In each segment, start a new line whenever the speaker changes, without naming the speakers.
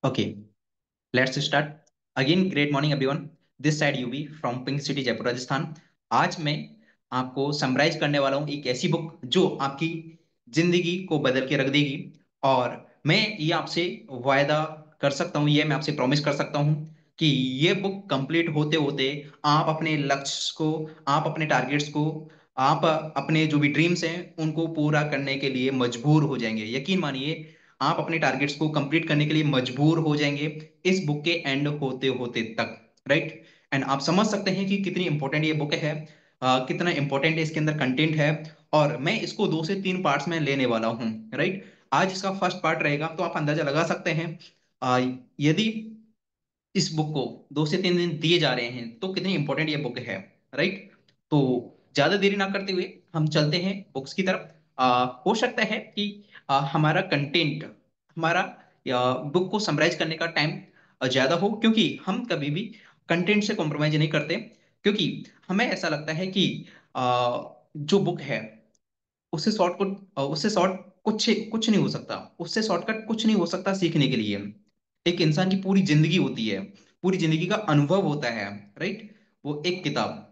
Okay, let's start again. Great morning everyone, this side UV from pink city Jaipur Rajasthan. आज मैं आपको summarise करने वाला हूँ एक ऐसी बुक जो आपकी जिंदगी को बदल के रख देगी। और मैं ये आपसे वायदा कर सकता हूँ, ये मैं आपसे प्रॉमिस कर सकता हूँ कि ये बुक कंप्लीट होते होते आप अपने लक्ष्य को, आप अपने टारगेट्स को, आप अपने जो भी ड्रीम्स हैं उनको पूरा करने के लिए मजबूर हो जाएंगे। यकीन मानिए, आप अपने टारगेट्स को कंप्लीट करने के लिए मजबूर हो जाएंगे इस बुक के एंड होते होते तक। राइट। एंड आप समझ सकते हैं कि कितनी इंपॉर्टेंट ये बुक है, कितना इंपॉर्टेंट इसके अंदर कंटेंट है। और मैं इसको 2 से 3 पार्ट्स में लेने वाला हूँ। राइट। आज इसका फर्स्ट पार्ट रहेगा, तो आप अंदाजा लगा सकते हैं अ, यदि इस बुक को 2 से 3 दिन दिए जा रहे हैं तो कितनी इंपॉर्टेंट ये बुक है। राइट। तो ज्यादा देरी ना करते हुए हम चलते हैं बुक्स की तरफ। हो सकता है कि हमारा कंटेंट, हमारा बुक को समराइज करने का टाइम ज्यादा हो, क्योंकि हम कभी भी कंटेंट से कॉम्प्रोमाइज नहीं करते। क्योंकि हमें ऐसा लगता है कि जो बुक है उससे शॉर्ट कुछ कुछ नहीं हो सकता, उससे शॉर्टकट कुछ नहीं हो सकता सीखने के लिए। एक इंसान की पूरी जिंदगी होती है, पूरी जिंदगी का अनुभव होता है। राइट। वो एक किताब,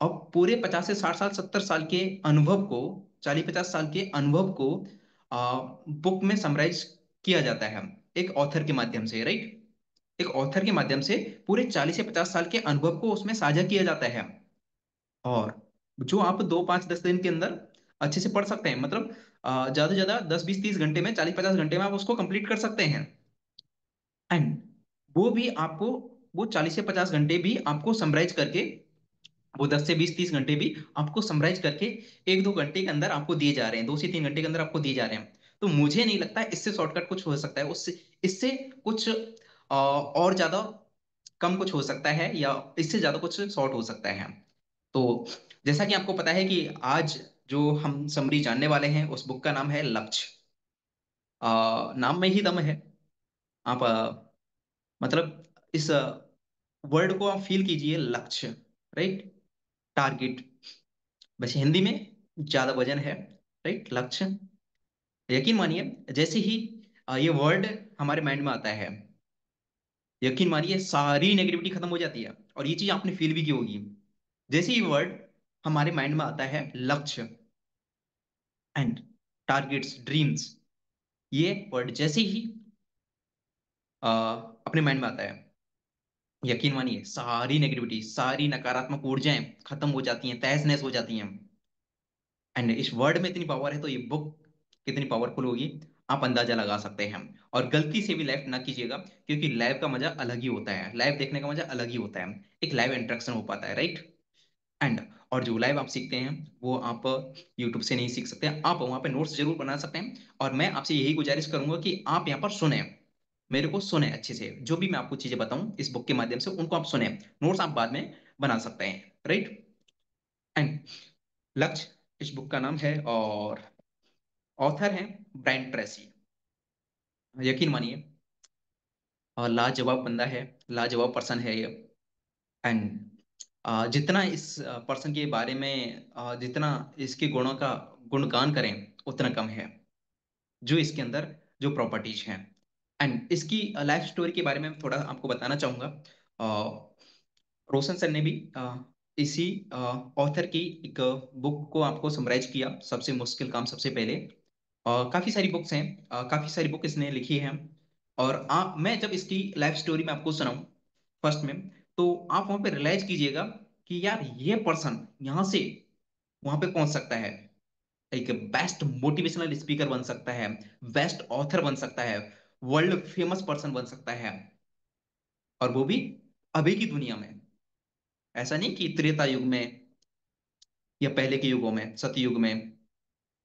अब पूरे 50 से 60 साल 70 साल के अनुभव को, 40 50 साल के अनुभव को बुक में समराइज किया जाता है एक ऑथर के माध्यम से। राइट। एक ऑथर के माध्यम से पूरे 40 या 50 साल के अनुभव को उसमें साझा किया जाता है। और जो आप 2 5 10 दिन के अंदर अच्छे से पढ़ सकते हैं, मतलब ज्यादा से ज्यादा 10 20 30 घंटे में, 40 50 घंटे में आप उसको कंप्लीट कर सकते हैं। एंड वो भी आपको, वो 40 से 50 घंटे भी आपको समराइज करके, वो 10 से 20 30 घंटे भी आपको समराइज करके 1 2 घंटे के अंदर आपको दिए जा रहे हैं, 2 से 3 घंटे के अंदर आपको दिए जा रहे हैं। तो मुझे नहीं लगता इससे शॉर्टकट कुछ हो सकता है, उससे इससे कुछ और ज्यादा कम कुछ हो सकता है, या इससे ज्यादा कुछ शॉर्ट हो सकता है। तो जैसा कि आपको पता है कि आज जो हम समरी जानने वाले हैं उस बुक का नाम है लक्ष्य। नाम में ही दम है। आप मतलब इस वर्ड को आप फील कीजिए, लक्ष्य। राइट। टारगेट, बस हिंदी में ज्यादा वजन है। राइट। लक्ष्य। यकीन मानिए, जैसे ही ये वर्ड हमारे माइंड में आता है, यकीन मानिए सारी नेगेटिविटी खत्म हो जाती है। और ये चीज आपने फील भी की होगी। जैसे ही वर्ड हमारे माइंड में आता है, लक्ष्य एंड टारगेट्स, ड्रीम्स, ये वर्ड जैसे ही अपने माइंड में आता है, यकीन मानिए सारी नेगेटिविटी, सारी नकारात्मक ऊर्जाएं खत्म हो जाती हैं, तहस नहस हो जाती हैं। एंड इस वर्ड में इतनी पावर है, तो ये बुक कितनी पावरफुल होगी आप अंदाजा लगा सकते हैं। और गलती से भी लाइव ना कीजिएगा, क्योंकि लाइव का मजा अलग ही होता है, लाइव देखने का मजा अलग ही होता है। एक लाइव इंटरेक्शन हो पाता है। राइट। एंड और जो लाइव आप सीखते हैं वो आप यूट्यूब से नहीं सीख सकते, आप वहां पे नोट्स जरूर बना सकते हैं। और मैं आपसे यही गुजारिश करूंगा कि आप यहाँ पर सुने, मेरे को सुने अच्छे से, जो भी मैं आपको चीजें बताऊं इस बुक के माध्यम से उनको आप सुने। नोट्स आप बाद में बना सकते हैं। राइट। एंड लक्ष्य इस बुक का नाम है, और ऑथर है ब्रायन ट्रेसी। यकीन मानिए, और लाजवाब बंदा है, लाजवाब पर्सन है ये। एंड जितना इस पर्सन के बारे में, जितना इसके गुणों का गुणगान करें उतना कम है, जो इसके अंदर जो प्रॉपर्टीज हैं। एंड इसकी लाइफ स्टोरी के बारे में थोड़ा आपको बताना चाहूंगा। रोशन सर ने भी इसी ऑथर की एक बुक को आपको समराइज किया, सबसे मुश्किल काम सबसे पहले। काफी सारी बुक्स हैं, काफी सारी बुक इसने लिखी है। और मैं जब इसकी लाइफ स्टोरी में आपको सुनाऊं फर्स्ट में, तो आप वहां पे रियलाइज कीजिएगा कि यार ये पर्सन यहाँ से वहां पे पहुंच सकता है, एक बेस्ट मोटिवेशनल स्पीकर बन सकता है, बेस्ट ऑथर बन सकता है, वर्ल्ड फेमस पर्सन बन सकता है। और वो भी अभी की दुनिया में। ऐसा नहीं कि त्रेता युग में या पहले के युगों में, सतयुग में,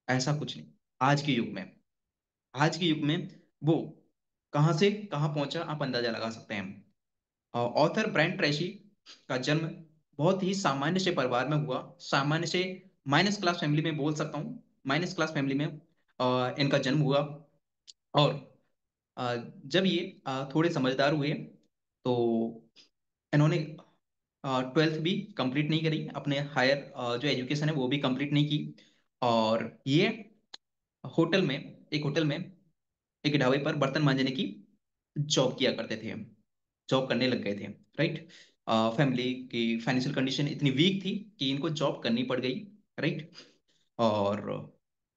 ऐसा कुछ नहीं। आज के युग में, आज के युग में वो कहां से कहां पहुंचा आप अंदाजा लगा सकते हैं। ऑथर ब्रायन ट्रेसी का जन्म बहुत ही सामान्य से परिवार में हुआ, सामान्य से माइनस क्लास फैमिली में बोल सकता हूँ, माइनस क्लास फैमिली में इनका जन्म हुआ। और जब ये थोड़े समझदार हुए, तो इन्होंने 12th भी कंप्लीट नहीं करी, अपने हायर जो एजुकेशन है वो भी कंप्लीट नहीं की। और ये होटल में, एक होटल में, एक ढाबे पर बर्तन मांजने की जॉब किया करते थे, जॉब करने लग गए थे, राइट। फैमिली की फाइनेंशियल कंडीशन इतनी वीक थी कि इनको जॉब करनी पड़ गई, राइट। और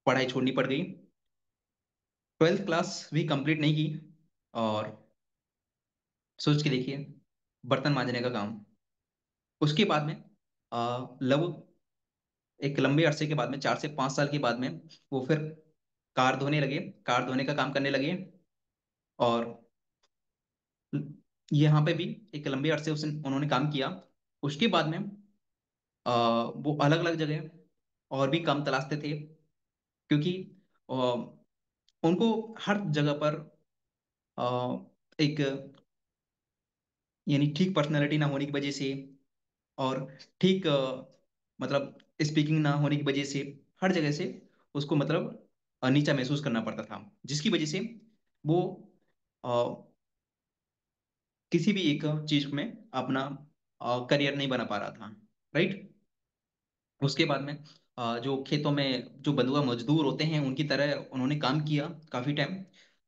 पढ़ाई छोड़नी पड़ गई, 12th क्लास भी कंप्लीट नहीं की। और सोच के देखिए, बर्तन मांजने का काम। उसके बाद में लव एक लंबे अरसे के बाद में, 4 से 5 साल के बाद में, वो फिर कार धोने लगे, कार धोने का काम करने लगे। और यहाँ पे भी एक लंबे अरसे उन्होंने काम किया। उसके बाद में वो अलग अलग जगह और भी काम तलाशते थे, क्योंकि अ, उनको हर जगह पर एक यानी ठीक पर्सनैलिटी ना होने की वजह से, और ठीक मतलब स्पीकिंग ना होने की वजह से, हर जगह से उसको मतलब नीचा महसूस करना पड़ता था, जिसकी वजह से वो अ, किसी भी एक चीज में अपना करियर नहीं बना पा रहा था, राइट। उसके बाद में जो खेतों में जो बंधुआ मजदूर होते हैं उनकी तरह उन्होंने काम किया काफी टाइम।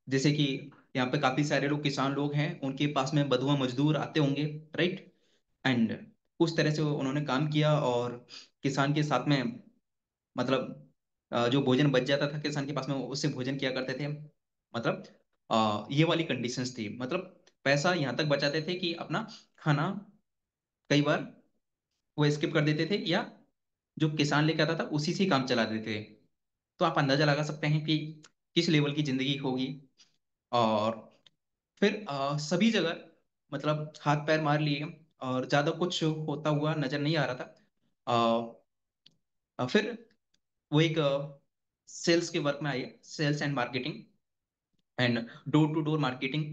जैसे कि यहाँ पे काफी सारे लोग किसान लोग हैं, उनके पास में बंधुआ मजदूर आते होंगे, राइट। एंड उस तरह से उन्होंने काम किया, और किसान के साथ में मतलब जो भोजन बच जाता था किसान के पास में, उससे भोजन किया करते थे। मतलब ये वाली कंडीशंस थी, मतलब पैसा यहाँ तक बचाते थे कि अपना खाना कई बार वो स्किप कर देते थे, या जो किसान लेके आता था उसी से ही काम चला देते थे। तो आप अंदाजा लगा सकते हैं कि किस लेवल की जिंदगी होगी। और फिर सभी जगह मतलब हाथ पैर मार लिए, और ज्यादा कुछ होता हुआ नजर नहीं आ रहा था। फिर वो एक सेल्स के वर्क में आए, sales and marketing, and door to door marketing,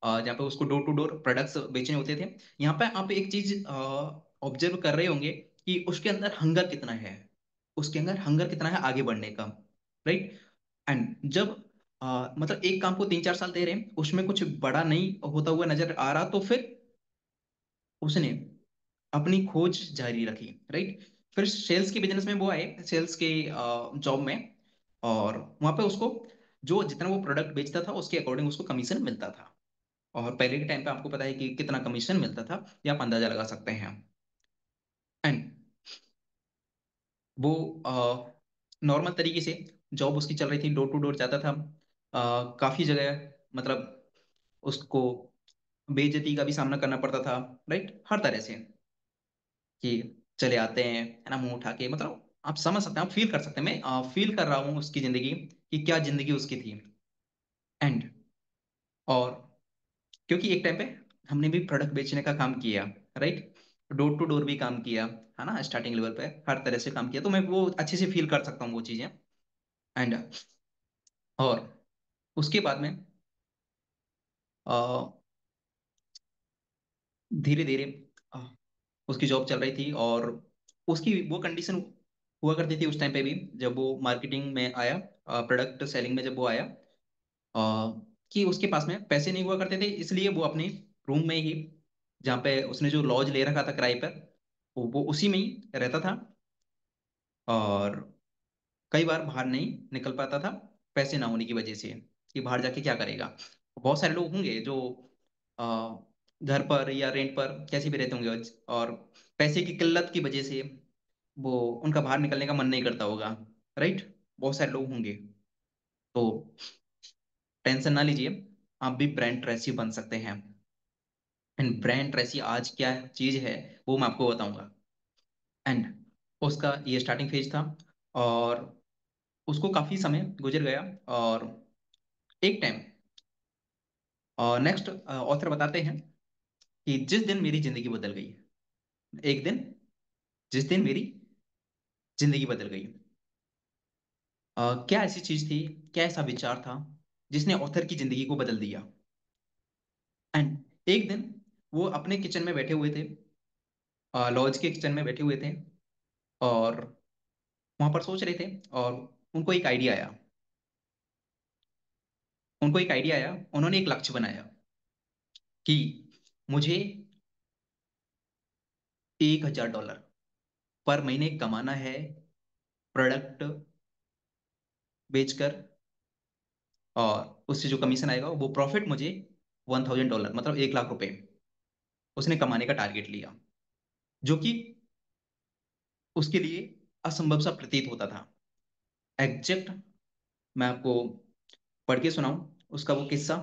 जहाँ पे उसको डोर टू डोर प्रोडक्ट्स बेचने होते थे। यहाँ पे आप एक चीज ऑब्जर्व कर रहे होंगे कि उसके अंदर हंगर कितना है, उसके अंदर हंगर कितना है आगे बढ़ने का, राइट। एंड जब मतलब एक काम को 3-4 साल दे रहे हैं, उसमें कुछ बड़ा नहीं होता हुआ नजर आ रहा, तो फिर उसने अपनी खोज जारी रखी, राइट। फिर सेल्स के बिजनेस में वो आए, सेल्स के जॉब में। और वहां पे उसको जो जितना वो प्रोडक्ट बेचता था उसके अकॉर्डिंग उसको कमीशन मिलता था। और पहले के टाइम पे आपको पता है कि कितना कमीशन मिलता था, ये आप अंदाजा लगा सकते हैं। एंड वो नॉर्मल तरीके से जॉब उसकी चल रही थी, डोर टू डोर जाता था काफी जगह, मतलब उसको बेइज्जती का भी सामना करना पड़ता था, राइट, हर तरह से। कि चले आते हैं, है ना, मुंह उठा के, मतलब आप समझ सकते हैं, आप फील कर सकते हैं, मैं फील कर रहा हूँ उसकी जिंदगी, कि क्या जिंदगी उसकी थी। एंड और क्योंकि एक टाइम पे हमने भी प्रोडक्ट बेचने का काम किया, राइट, डोर टू डोर भी काम किया, है ना, स्टार्टिंग लेवल पे हर तरह से काम किया, तो मैं वो अच्छे से फील कर सकता हूँ वो चीजें। एंड और उसके बाद में धीरे धीरे उसकी जॉब चल रही थी, और उसकी वो कंडीशन हुआ करती थी उस टाइम पे भी, जब वो मार्केटिंग में आया, प्रोडक्ट सेलिंग में जब वो आया, कि उसके पास में पैसे नहीं हुआ करते थे, इसलिए वो अपने रूम में ही, जहाँ पे उसने जो लॉज ले रखा था किराए पर, वो उसी में ही रहता था। और कई बार बाहर नहीं निकल पाता था, पैसे ना होने की वजह से, कि बाहर जाके क्या करेगा। बहुत सारे लोग होंगे जो अ, घर पर या रेंट पर कैसे भी रहते होंगे, और पैसे की किल्लत की वजह से वो उनका बाहर निकलने का मन नहीं करता होगा, राइट। बहुत सारे लोग होंगे। तो टेंशन ना लीजिए, आप भी ब्रांड ट्रेसी बन सकते हैं। एंड ब्रांड ट्रेसी आज क्या चीज है वो मैं आपको बताऊंगा। एंड उसका ये स्टार्टिंग फेज था, और उसको काफी समय गुजर गया। और एक टाइम नेक्स्ट ऑथर बताते हैं कि जिस दिन मेरी जिंदगी बदल गई, एक दिन जिस दिन मेरी जिंदगी बदल गई, क्या ऐसी चीज थी, क्या ऐसा विचार था जिसने ऑथर की जिंदगी को बदल दिया। एंड एक दिन वो अपने किचन में बैठे हुए थे, लॉज के किचन में बैठे हुए थे, और वहां पर सोच रहे थे, और उनको एक आइडिया आया, उन्होंने एक लक्ष्य बनाया कि मुझे $1,000 पर महीने कमाना है, प्रोडक्ट बेचकर, और उससे जो कमीशन आएगा वो प्रॉफिट मुझे $1,000, मतलब 1 लाख रुपए उसने कमाने का टारगेट लिया, जो कि उसके लिए असंभव सा प्रतीत होता था। एग्जैक्ट मैं आपको पढ़ के सुनाऊं उसका वो किस्सा।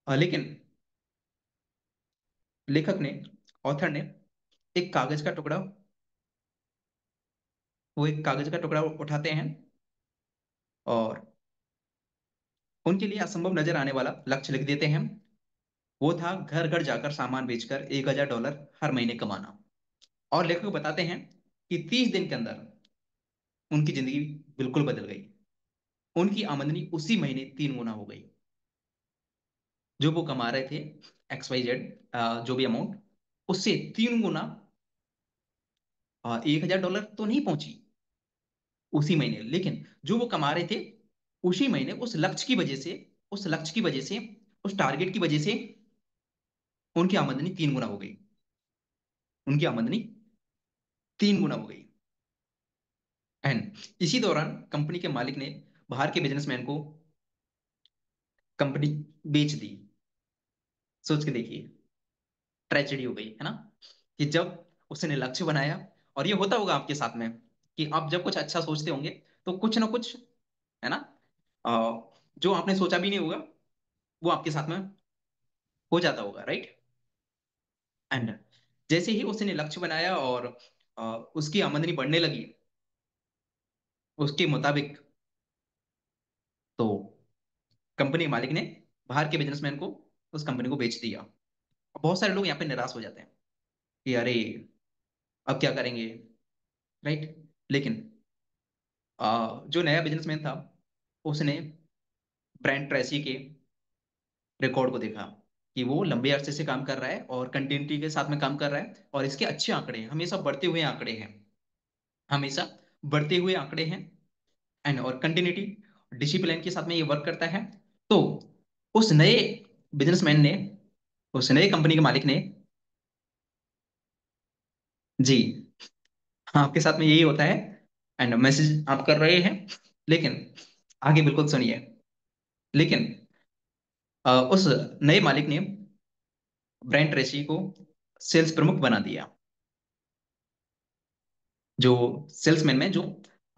लेकिन लेखक ने, ऑथर ने, एक कागज का टुकड़ा वो एक कागज का टुकड़ा उठाते हैं और उनके लिए असंभव नजर आने वाला लक्ष्य लिख देते हैं। वो था घर घर जाकर सामान बेचकर $1,000 हर महीने कमाना। और लेखक बताते हैं कि 30 दिन के अंदर उनकी जिंदगी बिल्कुल बदल गई। उनकी आमदनी उसी महीने 3 गुना हो गई। जो वो कमा रहे थे, XYZ, जो भी अमाउंट, उससे 3 गुना, $1,000 तो नहीं पहुंची उसी महीने, लेकिन जो वो कमा रहे थे उसी महीने, उस लक्ष्य की वजह से, उस टारगेट की वजह से उनकी आमदनी 3 गुना हो गई। उनकी आमदनी 3 गुना हो गई। एंड इसी दौरान कंपनी के मालिक ने बाहर के बिजनेसमैन को कंपनी बेच दी। सोच के देखिए, ट्रेजेडी हो गई है ना, कि जब उसने लक्ष्य बनाया। और ये होता होगा आपके साथ में कि आप जब कुछ अच्छा सोचते होंगे तो कुछ ना कुछ, है ना, अ, जो आपने सोचा भी नहीं होगा वो आपके साथ में हो जाता होगा, राइट। एंड जैसे ही उसने लक्ष्य बनाया और उसकी आमदनी बढ़ने लगी उसके मुताबिक, तो कंपनी मालिक ने बाहर के बिजनेसमैन को उस कंपनी को बेच दिया। बहुत सारे लोग यहाँ पे निराश हो जाते हैं कि अरे अब क्या करेंगे, राइट। लेकिन जो नया बिजनेसमैन था उसने ब्रांड ट्रेसी के रिकॉर्ड को देखा कि वो लंबे अरसे से काम कर रहा है और कंटिन्यूटी के साथ में काम कर रहा है और इसके अच्छे आंकड़े हैं, हमेशा बढ़ते हुए आंकड़े हैं, हमेशा बढ़ते हुए आंकड़े हैं। एंड और कंटिन्यूटी, डिसिप्लिन के साथ में ये वर्क करता है। तो उस नए बिजनेसमैन ने, उस नए कंपनी के मालिक ने, जी, हाँ, आपके साथ में यही होता है। एंड मैसेज आप कर रहे हैं, लेकिन आगे बिल्कुल सुनिए। लेकिन उस नए मालिक ने ब्रांड ट्रेसी को सेल्स प्रमुख बना दिया। जो सेल्समैन में जो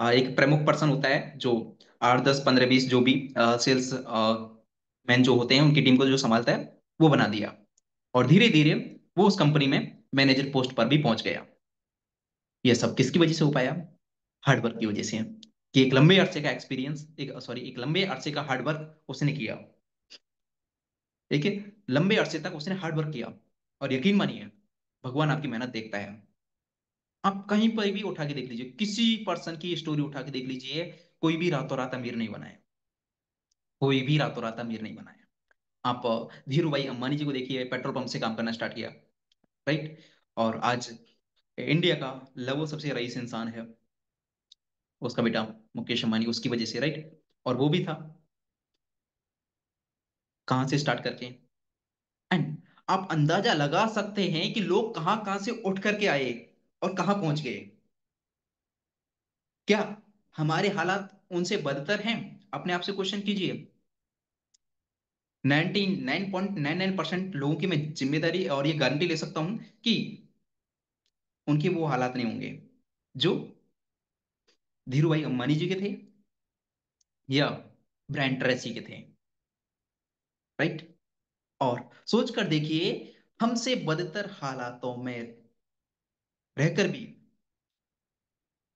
एक प्रमुख पर्सन होता है, जो 8, 10, 15, 20 जो भी सेल्स मैन जो होते हैं उनकी टीम को जो संभालता है, वो बना दिया। और धीरे धीरे वो उस कंपनी में मैनेजर पोस्ट पर भी पहुंच गया। यह सब किसकी वजह से हो पाया? हार्डवर्क की वजह से। कि एक लंबे अरसे का एक्सपीरियंस, एक लंबे अरसे का हार्डवर्क उसने किया। ठीक है, लंबे अरसे तक उसने हार्डवर्क किया। और यकीन मानिए, भगवान आपकी मेहनत देखता है। आप कहीं पर भी उठा के देख लीजिए, किसी पर्सन की स्टोरी उठा के देख लीजिए, कोई भी रातों रात अमीर नहीं बनाया। कोई भी रातों रात अमीर नहीं बनाया। आप धीरू भाई अंबानी जी को देखिए, पेट्रोल पंप से काम करना स्टार्ट किया, राइट। और आज इंडिया का लगभग सबसे रईस इंसान है उसका बेटा मुकेश अंबानी, उसकी वजह से, राइट। और वो भी था कहाँ से स्टार्ट करके। एंड आप अंदाजा लगा सकते हैं कि लोग कहाँ कहाँ से उठ करके आए और कहाँ पहुंच गए। क्या हमारे हालात उनसे बदतर हैं? अपने आप से क्वेश्चन कीजिए। 99.99% लोगों की मैं जिम्मेदारी और ये गारंटी ले सकता हूं कि उनके वो हालात नहीं होंगे जो धीरू भाई अंबानी जी के थे या ब्रांड ट्रेसी के थे, राइट। और सोच कर देखिए, हमसे बदतर हालातों में रहकर भी,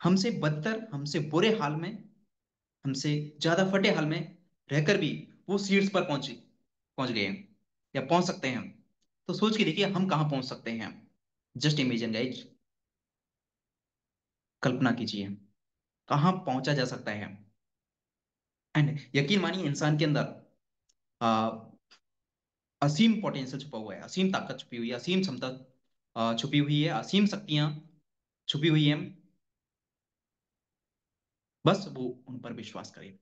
हमसे बदतर, हमसे बुरे हाल में, हमसे ज्यादा फटे हाल में रहकर भी वो सीट्स पर पहुंच गए या पहुंच सकते हैं। तो सोच के देखिए हम कहां पहुंच सकते हैं। जस्ट इमेजिन गाइज, कल्पना कीजिए कहां पहुंचा जा सकता है। एंड यकीन मानिए, इंसान के अंदर आ, असीम पोटेंशियल छुपा हुआ है, असीम ताकत छुपी हुई है, असीम क्षमता छुपी हुई है, असीम शक्तियां छुपी हुई हैं। बस वो उन पर विश्वास करें।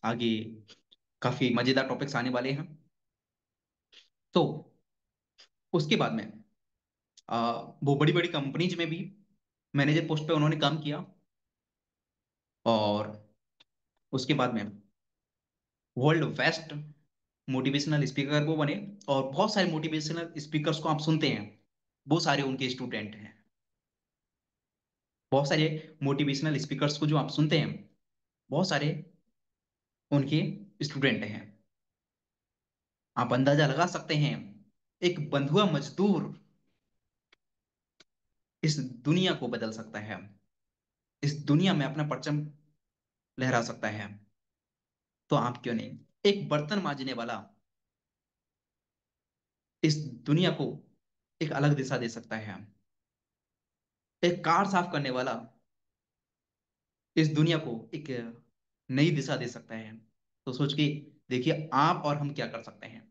आगे काफी मजेदार टॉपिक्स आने वाले हैं। तो उसके बाद में वो बड़ी बड़ी कंपनीज में भी मैनेजर पोस्ट पे उन्होंने काम किया। और उसके बाद में वर्ल्ड बेस्ट मोटिवेशनल स्पीकर वो बने, और बहुत सारे मोटिवेशनल स्पीकर्स को आप सुनते हैं, वो सारे उनके स्टूडेंट हैं। बहुत सारे मोटिवेशनल स्पीकर्स को जो आप सुनते हैं, बहुत सारे उनके स्टूडेंट हैं। आप अंदाजा लगा सकते हैं, एक बंधुआ मजदूर इस दुनिया को बदल सकता है, इस दुनिया में अपना परचम लहरा सकता है। तो आप क्यों नहीं? एक बर्तन मांजने वाला इस दुनिया को एक अलग दिशा दे सकता है। एक कार साफ करने वाला इस दुनिया को एक नई दिशा दे सकता है। तो सोच के देखिए, आप और हम क्या कर सकते हैं।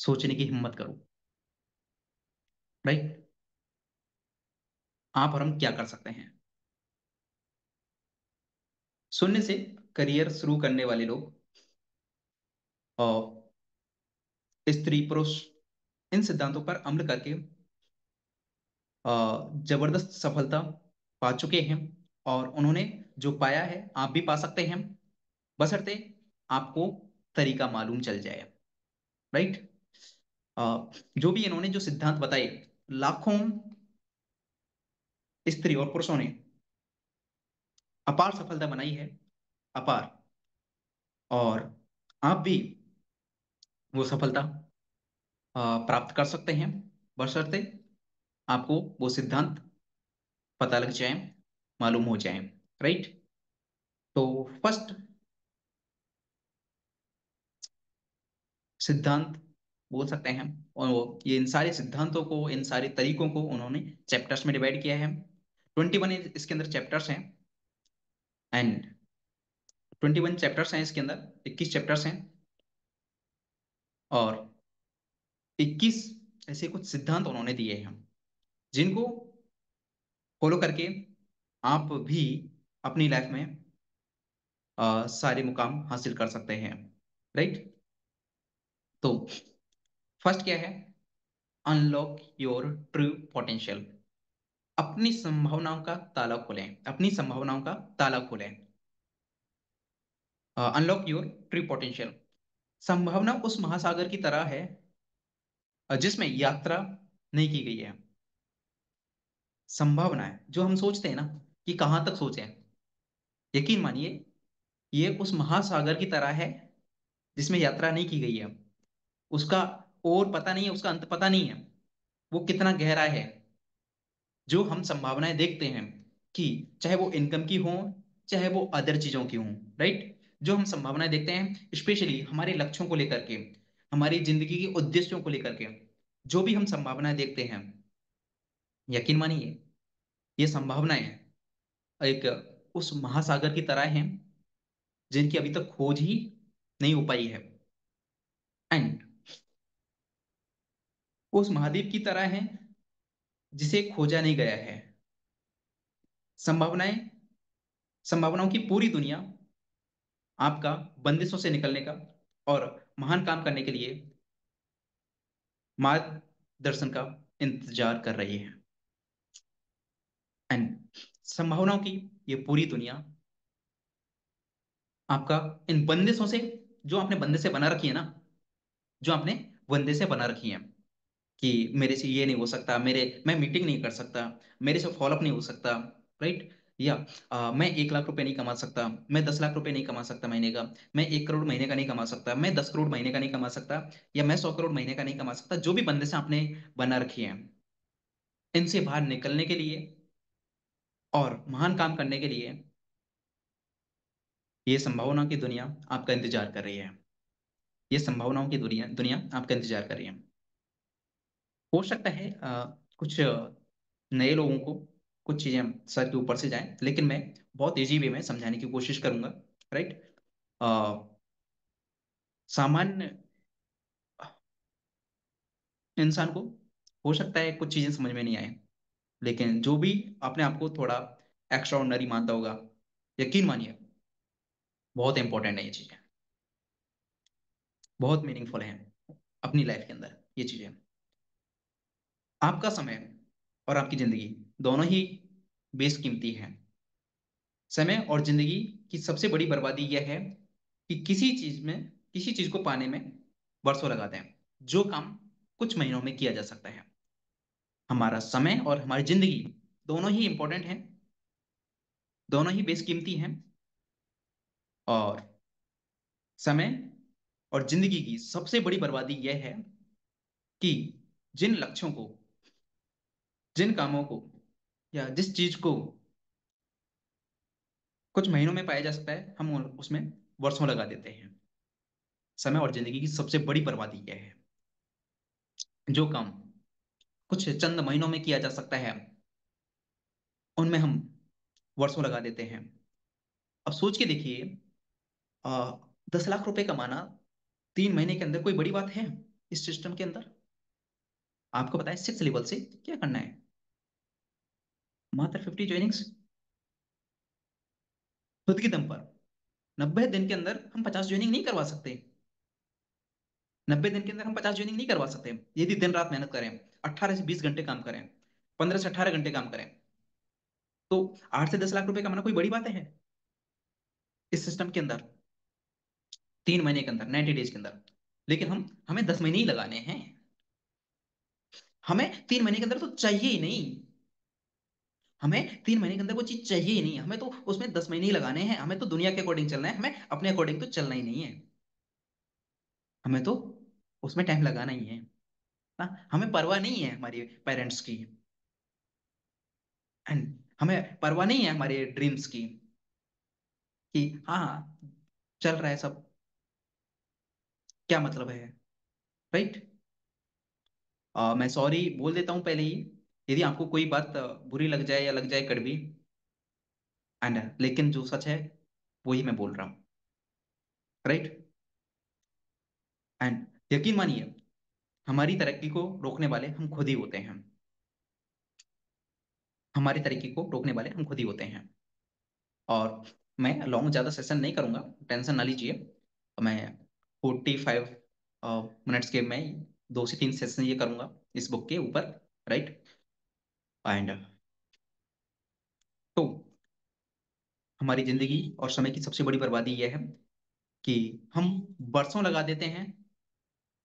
सोचने की हिम्मत करो। राइट? आप और हम क्या कर सकते हैं। शून्य से करियर शुरू करने वाले लोग, और स्त्री पुरुष, इन सिद्धांतों पर अमल करके जबरदस्त सफलता पा चुके हैं। और उन्होंने जो पाया है, आप भी पा सकते हैं, बशर्ते आपको तरीका मालूम चल जाए। राइट? जो भी इन्होंने जो सिद्धांत बताए, लाखों स्त्री और पुरुषों ने अपार सफलता बनाई है, अपार। और आप भी वो सफलता प्राप्त कर सकते हैं, बशर्ते आपको वो सिद्धांत पता लग जाए, मालूम हो जाए। राइट? तो फर्स्ट सिद्धांत बोल सकते हैं, और ये इन सारे सिद्धांतों को, इन सारे तरीकों को उन्होंने चैप्टर्स में डिवाइड किया है। 21 इसके अंदर चैप्टर्स हैं, एंड 21 चैप्टर्स हैं इसके अंदर, 21 चैप्टर्स हैं। और 21 ऐसे कुछ सिद्धांत उन्होंने दिए हैं, जिनको फॉलो करके आप भी अपनी लाइफ में सारे मुकाम हासिल कर सकते हैं। राइट? तो फर्स्ट क्या है? Unlock your true potential. अपनी संभावनाओं का ताला खोलें, अपनी संभावनाओं का ताला खोलें। Unlock your true potential. संभावना उस महासागर की तरह है जिसमें यात्रा नहीं की गई है। संभावना है जो हम सोचते हैं ना, कि कहां तक सोचें, यकीन मानिए, ये उस महासागर की तरह है जिसमें यात्रा नहीं की गई है। उसका और पता नहीं है, उसका अंत पता नहीं है, वो कितना गहरा है। जो हम संभावनाएं देखते हैं, कि चाहे वो इनकम की हो, चाहे वो अदर चीजों की हो। राइट? जो हम संभावनाएं देखते हैं, स्पेशली हमारे लक्ष्यों को लेकर के, हमारी जिंदगी के उद्देश्यों को लेकर के, जो भी हम संभावनाएं देखते हैं, यकीन मानिए, ये संभावनाएं एक उस महासागर की तरह हैं, जिनकी अभी तक खोज ही नहीं हो पाई है। एंड उस महाद्वीप की तरह हैं जिसे खोजा नहीं गया है। संभावनाएं, संभावनाओं की पूरी दुनिया आपका बंदिशों से निकलने का और महान काम करने के लिए मार्गदर्शन का इंतजार कर रही है। एंड संभावनाओं की ये पूरी दुनिया आपका इन बंदिशों से, जो आपने बंदिशें बना रखी है ना, जो आपने बंदिशें बना रखी हैं, कि मेरे से ये नहीं हो सकता, मैं मीटिंग नहीं कर सकता, मेरे से फॉलोअप नहीं हो सकता। राइट? या मैं 1 लाख रुपए नहीं कमा सकता, मैं 10 लाख रुपए नहीं कमा सकता महीने का, मैं 1 करोड़ महीने का नहीं कमा सकता, मैं 10 करोड़ महीने का नहीं कमा सकता, या मैं 100 करोड़ महीने का नहीं कमा सकता। जो भी बंदिशें आपने बना रखी हैं, इनसे बाहर निकलने के लिए और महान काम करने के लिए, ये संभावनाओं की दुनिया आपका इंतजार कर रही है। ये संभावनाओं की दुनिया दुनिया आपका इंतजार कर रही है। हो सकता है कुछ नए लोगों को कुछ चीजें सर के ऊपर से जाएं, लेकिन मैं बहुत इजी वे में समझाने की कोशिश करूंगा। राइट? सामान्य इंसान को हो सकता है कुछ चीजें समझ में नहीं आए, लेकिन जो भी अपने आप को थोड़ा एक्स्ट्रा ऑर्डिनरी मानता होगा, यकीन मानिए, बहुत इंपॉर्टेंट है ये चीजें, बहुत मीनिंगफुल हैं अपनी लाइफ के अंदर ये चीजें। आपका समय और आपकी जिंदगी दोनों ही बेशकीमती हैं। समय और जिंदगी की सबसे बड़ी बर्बादी यह है कि किसी चीज को पाने में वर्षों लगाते हैं, जो काम कुछ महीनों में किया जा सकता है। हमारा समय और हमारी जिंदगी दोनों ही इंपॉर्टेंट हैं, दोनों ही बेशकीमती हैं। और समय और जिंदगी की सबसे बड़ी बर्बादी यह है कि जिन लक्ष्यों को, जिन कामों को, या जिस चीज को कुछ महीनों में पाया जा सकता है, हम उसमें वर्षों लगा देते हैं। समय और जिंदगी की सबसे बड़ी बर्बादी यह है, जो काम कुछ चंद महीनों में किया जा सकता है, उनमें हम वर्षों लगा देते हैं। अब सोच के देखिए, 10 लाख रुपए कमाना 3 महीने के अंदर कोई बड़ी बात है इस सिस्टम के अंदर? आपको पता है 6 लेवल से क्या करना है? मात्र 50 ज्वाइनिंग्स, खुद की दम पर। 90 दिन के अंदर हम 50 ज्वाइनिंग नहीं करवा सकते। 90 दिन के अंदर हम 50 ज्वाइनिंग नहीं करवा सकते यदि दिन रात मेहनत करें, 18 से 20 घंटे काम करें, 15 से 18 घंटे काम करें। तो 8 से 10 लाख रुपए कमाना कोई बड़ी बात है इस सिस्टम के अंदर, 3 महीने के अंदर, 90 डेज के अंदर? लेकिन हमें 10 महीने ही लगाने हैं। हमें 3 महीने के अंदर तो चाहिए ही नहीं। हमें 3 महीने के अंदर वो चीज चाहिए ही नहीं, हमें तो उसमें 10 महीने ही लगाने हैं। हमें तो दुनिया के अकॉर्डिंग चलना है, हमें अपने अकॉर्डिंग तो चलना ही नहीं है। हमें तो उसमें टाइम लगाना ही है ना। हमें परवाह नहीं है हमारे पेरेंट्स की, एंड हमें परवाह नहीं है हमारे ड्रीम्स की, कि हाँ चल रहा है सब, क्या मतलब है, राइट? मैं सॉरी बोल देता हूँ पहले ही, यदि आपको कोई बात बुरी लग जाए या लग जाए कड़वी, एंड लेकिन जो सच है वही मैं बोल रहा हूँ, राइट? एंड यकीन मानिए, हमारी तरक्की को रोकने वाले हम खुद ही होते हैं। हमारी तरक्की को रोकने वाले हम खुद ही होते हैं। और मैं लॉन्ग ज्यादा सेशन नहीं करूंगा, टेंशन ना लीजिए। मैं 45 मिनट्स के मैं 2 से 3 सेशन ये करूंगा इस बुक के ऊपर, राइट? एंड तो हमारी जिंदगी और समय की सबसे बड़ी बर्बादी यह है कि हम बरसों लगा देते हैं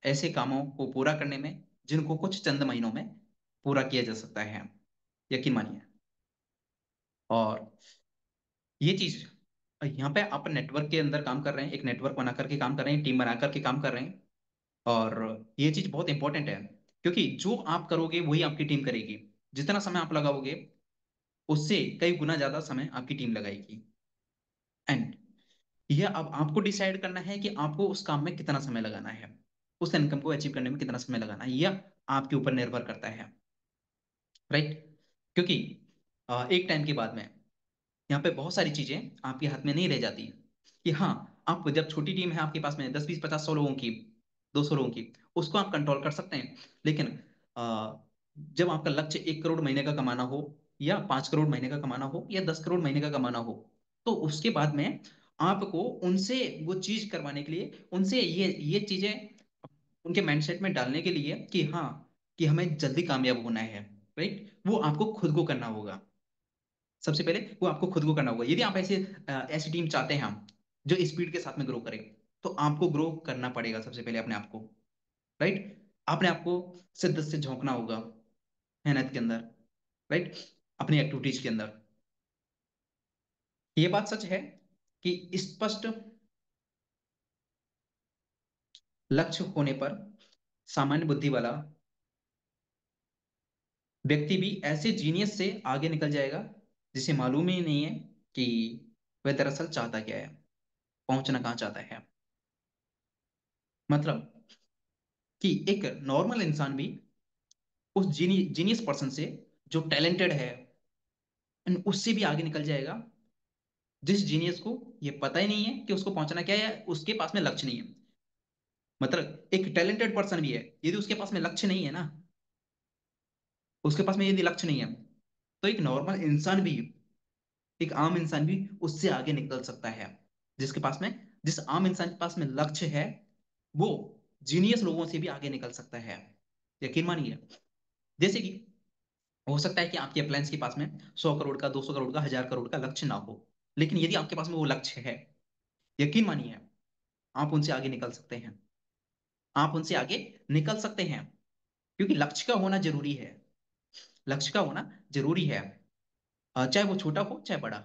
ऐसे कामों को पूरा करने में, जिनको कुछ चंद महीनों में पूरा किया जा सकता है, यकीन मानिए। और ये चीज, यहाँ पे आप नेटवर्क के अंदर काम कर रहे हैं, एक नेटवर्क बना करके काम कर रहे हैं, टीम बना करके काम कर रहे हैं। और ये चीज बहुत इंपॉर्टेंट है, क्योंकि जो आप करोगे वही आपकी टीम करेगी। जितना समय आप लगाओगे, उससे कई गुना ज्यादा समय आपकी टीम लगाएगी। एंड यह अब आपको डिसाइड करना है कि आपको उस काम में कितना समय लगाना है, उस इनकम को अचीव करने में कितना समय लगाना है, यह आपके ऊपर निर्भर करता है, राइट? क्योंकि एक टाइम के बाद में यहाँ पे बहुत सारी चीजें आपके हाथ में नहीं रह जाती। कि हाँ, आप जब छोटी टीम है आपके पास में 10 20 50 100 लोगों की, 200 लोगों की, उसको आप कंट्रोल कर सकते हैं। लेकिन जब आपका लक्ष्य 1 करोड़ महीने का कमाना हो, या 5 करोड़ महीने का कमाना हो, या 10 करोड़ महीने का कमाना हो, तो उसके बाद में आपको उनसे वो चीज करवाने के लिए, उनसे ये चीजें उनके माइंडसेट में डालने के लिए कि हाँ, कि हमें जल्दी कामयाब होना है, राइट? वो आपको खुद को करना होगा। सबसे पहले वो आपको खुद को करना होगा। यदि आप ऐसी टीम चाहते हैं हम, जो स्पीड के साथ में ग्रो करे, तो आपको ग्रो करना पड़ेगा सबसे पहले अपने आप को, राइट? अपने आप को शिद्दत से झोंकना होगा मेहनत के अंदर, राइट? अपनी एक्टिविटीज के अंदर। ये बात सच है कि स्पष्ट लक्ष्य होने पर सामान्य बुद्धि वाला व्यक्ति भी ऐसे जीनियस से आगे निकल जाएगा, जिसे मालूम ही नहीं है कि वह दरअसल चाहता क्या है, पहुंचना कहाँ चाहता है। मतलब कि एक नॉर्मल इंसान भी उस जीनियस पर्सन से, जो टैलेंटेड है, उससे भी आगे निकल जाएगा, जिस जीनियस को ये पता ही नहीं है कि उसको पहुंचना क्या है, उसके पास में लक्ष्य नहीं है। मतलब एक टैलेंटेड पर्सन भी है, यदि उसके पास में लक्ष्य नहीं है ना, उसके पास में यदि लक्ष्य नहीं है, तो एक नॉर्मल इंसान भी, एक आम इंसान भी उससे आगे निकल सकता है। जिसके पास में जिस आम इंसान के पास में लक्ष्य है, वो जीनियस लोगों से भी आगे निकल सकता है, यकीन मानिए। जैसे कि हो सकता है कि आपके अप्लायंस के पास में 100 करोड़ का, 200 करोड़ का, 1000 करोड़ का लक्ष्य ना हो, लेकिन यदि आपके पास में वो लक्ष्य है, यकीन मानिए, आप उनसे आगे निकल सकते हैं। आप उनसे आगे निकल सकते हैं, क्योंकि लक्ष्य का होना जरूरी है। लक्ष्य का होना जरूरी है। चाहे वो छोटा हो चाहे बड़ा।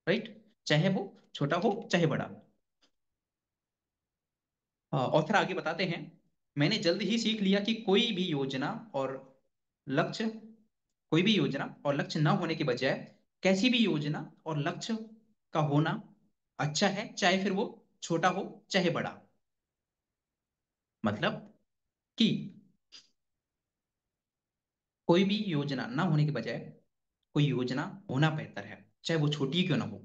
राइट। चाहे वो छोटा हो चाहे बड़ा। ऑथर आगे बताते हैं, मैंने जल्द ही सीख लिया कि लक्ष्य कोई भी योजना और लक्ष्य ना होने के बजाय कैसी भी योजना और लक्ष्य का होना अच्छा है, चाहे फिर वो छोटा हो चाहे बड़ा। मतलब कि कोई भी योजना ना होने के बजाय कोई योजना होना बेहतर है, चाहे वो छोटी ही क्यों ना हो।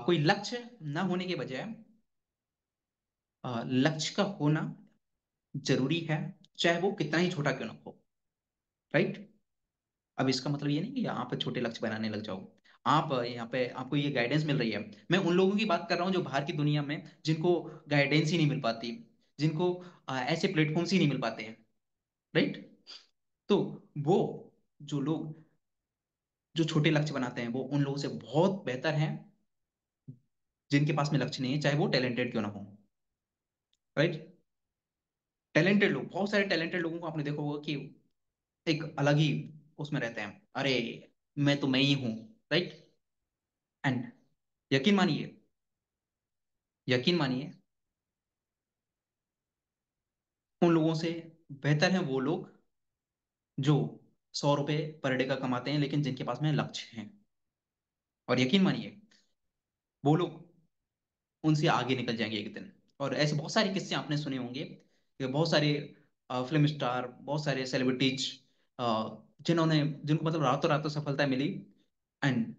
कोई लक्ष्य ना होने के बजाय लक्ष्य का होना जरूरी है, चाहे वो कितना ही छोटा क्यों ना हो। राइट। अब इसका मतलब ये नहीं कि आप छोटे लक्ष्य बनाने लग जाओ। आप यहाँ पे आपको ये गाइडेंस मिल रही है। मैं उन लोगों की बात कर रहा हूँ जो बाहर की दुनिया में, जिनको गाइडेंस ही नहीं मिल पाती, जिनको ऐसे प्लेटफॉर्म्स ही नहीं मिल पाते हैं। राइट। तो वो जो लोग जो छोटे लक्ष्य बनाते हैं वो उन लोगों से बहुत बेहतर हैं, जिनके पास में लक्ष्य नहीं है, चाहे वो टैलेंटेड क्यों ना हो। राइट। टैलेंटेड लोग, बहुत सारे टैलेंटेड लोगों को आपने देखा होगा कि एक अलग ही उसमें रहते हैं, अरे मैं तो मैं ही हूं। राइट। एंड यकीन मानिए, यकीन मानिए, उन लोगों से बेहतर हैं वो लोग जो 100 रुपए पर डे का कमाते हैं, लेकिन जिनके पास में लक्ष्य है। और यकीन मानिए, वो लोग उनसे आगे निकल जाएंगे एक दिन। और ऐसे बहुत सारे किस्से आपने सुने होंगे कि बहुत सारे फिल्म स्टार, बहुत सारे सेलिब्रिटीज जिन्होंने जिनको मतलब रातों रातों सफलता मिली, एंड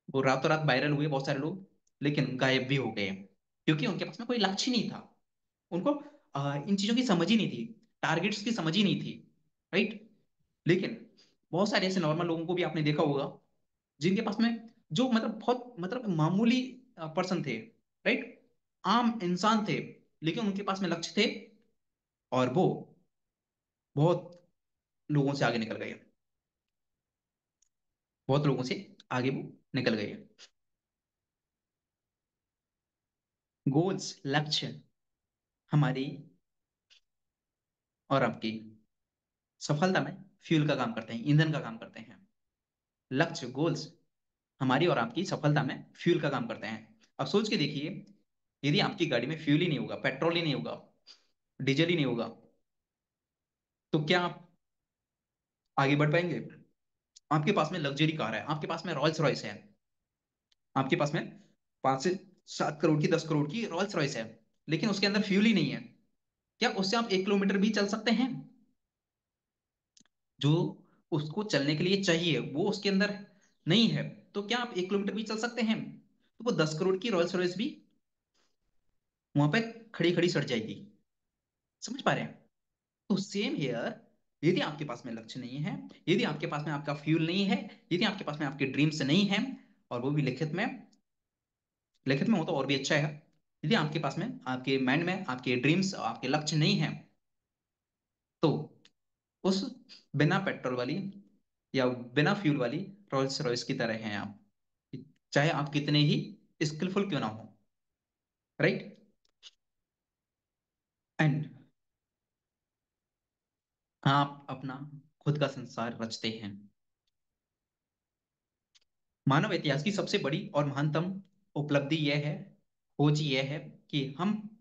वो रातों रात वायरल हुए बहुत सारे लोग, लेकिन गायब भी हो गए, क्योंकि उनके पास में कोई लक्ष्य नहीं था। उनको इन चीजों की समझ ही नहीं थी, टारगेट्स की समझ ही नहीं थी। राइट। लेकिन बहुत सारे ऐसे नॉर्मल लोगों को भी आपने देखा होगा, जिनके पास में जो मतलब बहुत मतलब मामूली पर्सन थे। राइट। आम इंसान थे, लेकिन उनके पास में लक्ष्य थे, और वो बहुत लोगों से आगे निकल गए। बहुत लोगों से आगे वो निकल गए। गोल्स, लक्ष्य हमारी और आपकी सफलता में फ्यूल का काम करते हैं, ईंधन का काम करते हैं। लक्ष्य, गोल्स हमारी और आपकी सफलता में फ्यूल का काम करते हैं। अब सोच के देखिए, यदि आपकी गाड़ी में फ्यूल ही नहीं होगा, पेट्रोल ही नहीं होगा, डीजल ही नहीं होगा, तो क्या आप आगे बढ़ पाएंगे? आपके पास में लग्जरी कार है, आपके पास में रॉयल्स रॉयस है, आपके पास में 5 से 7 करोड़ की, 10 करोड़ की रॉयल्स रॉयस है, लेकिन उसके अंदर फ्यूल ही नहीं है, क्या उससे आप 1 किलोमीटर भी चल सकते हैं? जो उसको चलने के लिए चाहिए वो उसके अंदर नहीं है, तो क्या आप 1 किलोमीटर भी चल सकते हैं? तो वो 10 करोड़ की रॉयल्स रॉयस भी वहां पे खड़ी खड़ी सड़ जाएगी। समझ पा रहे हैं? तो सेम हियर, यदि आपके पास में लक्ष्य नहीं है, यदि आपके पास में आपका फ्यूल नहीं है, यदि आपके पास में आपके ड्रीम्स नहीं है, और वो भी लिखित में, लिखित में हो तो और भी अच्छा है। यदि आपके पास में, आपके माइंड में आपके ड्रीम्स, आपके लक्ष्य नहीं है, तो उस बिना पेट्रोल वाली या बिना फ्यूल वाली रॉयल्स रॉयस की तरह हैं आप, चाहे आप कितने ही स्किलफुल क्यों ना हो। राइट। एंड आप अपना खुद का संसार रचते हैं। मानव इतिहास की सबसे बड़ी और महानतम उपलब्धि यह है, खोज यह है, कि हम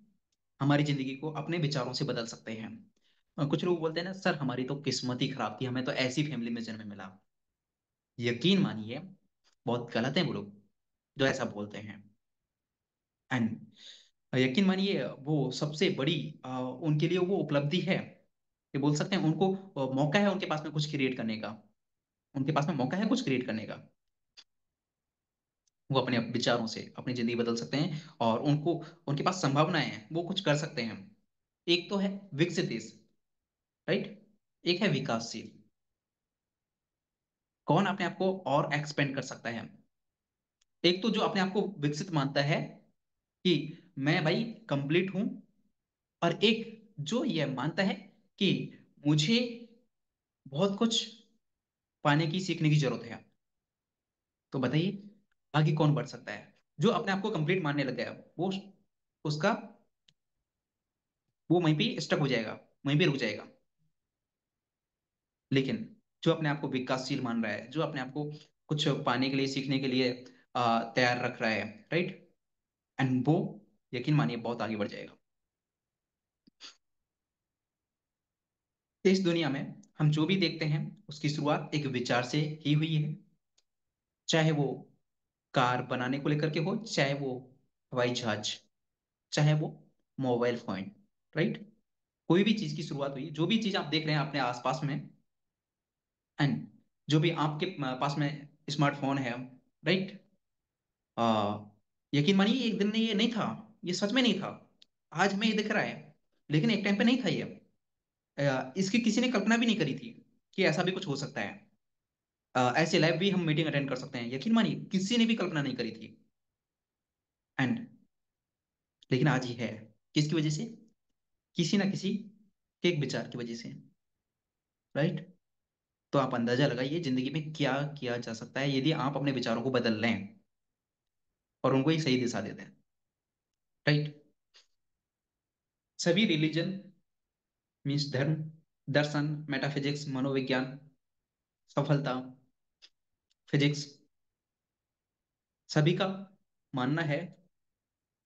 हमारी जिंदगी को अपने विचारों से बदल सकते हैं। कुछ लोग बोलते हैं ना, सर हमारी तो किस्मत ही खराब थी, हमें तो ऐसी फैमिली में जन्म मिला। यकीन मानिए, बहुत गलत है वो लोग जो ऐसा बोलते हैं। एंड यकीन मानिए, वो सबसे बड़ी उनके लिए वो उपलब्धि है, ये बोल सकते हैं उनको मौका है उनके पास में कुछ क्रिएट करने का। उनके पास में मौका है कुछ क्रिएट करने का। वो अपने विचारों से अपनी जिंदगी बदल सकते हैं, और उनको, उनके पास संभावनाएं हैं, वो कुछ कर सकते हैं। एक तो है विकसित देश। राइट। एक है विकासशील। कौन अपने आप को और एक्सपेंड कर सकता है? एक तो जो अपने आप को विकसित मानता है कि मैं भाई कंप्लीट हूं, और एक जो ये मानता है कि मुझे बहुत कुछ पाने की, सीखने की जरूरत है। तो बताइए, आगे कौन बढ़ सकता है? जो अपने आप को कंप्लीट मानने लग गया वो उसका वो वहीं पे स्टक हो जाएगा, वहीं पे रुक जाएगा। लेकिन जो अपने आप को विकासशील मान रहा है, जो अपने आप को कुछ पाने के लिए, सीखने के लिए तैयार रख रहा है, राइट, एंड वो, यकीन मानिए, बहुत आगे बढ़ जाएगा। इस दुनिया में हम जो भी देखते हैं उसकी शुरुआत एक विचार से ही हुई है। चाहे वो कार बनाने को लेकर के हो, चाहे वो हवाई जहाज, चाहे वो मोबाइल फोन, राइट। कोई भी चीज की शुरुआत हुई, जो भी चीज आप देख रहे हैं अपने आसपास में, एंड जो भी आपके पास में स्मार्टफोन है, राइट, यकीन मानिए एक दिन में ये नहीं था, ये सच में नहीं था। आज हमें ये दिख रहा है, लेकिन एक टाइम पे नहीं था ये। इसकी किसी ने कल्पना भी नहीं करी थी कि ऐसा भी कुछ हो सकता है। ऐसे लाइव भी हम मीटिंग अटेंड कर सकते हैं, यकीन मानिए किसी ने भी कल्पना नहीं करी थी। एंड लेकिन आज ही है। किसकी वजह से? किसी ना किसी के एक विचार की वजह से, राइट। तो आप अंदाजा लगाइए जिंदगी में क्या किया जा सकता है यदि आप अपने विचारों को बदल लें और उनको एक सही दिशा दे दें, राइट। सभी रिलीजन मीन्स धर्म, दर्शन, मेटाफिजिक्स, मनोविज्ञान, सफलता, फिजिक्स, सभी का मानना है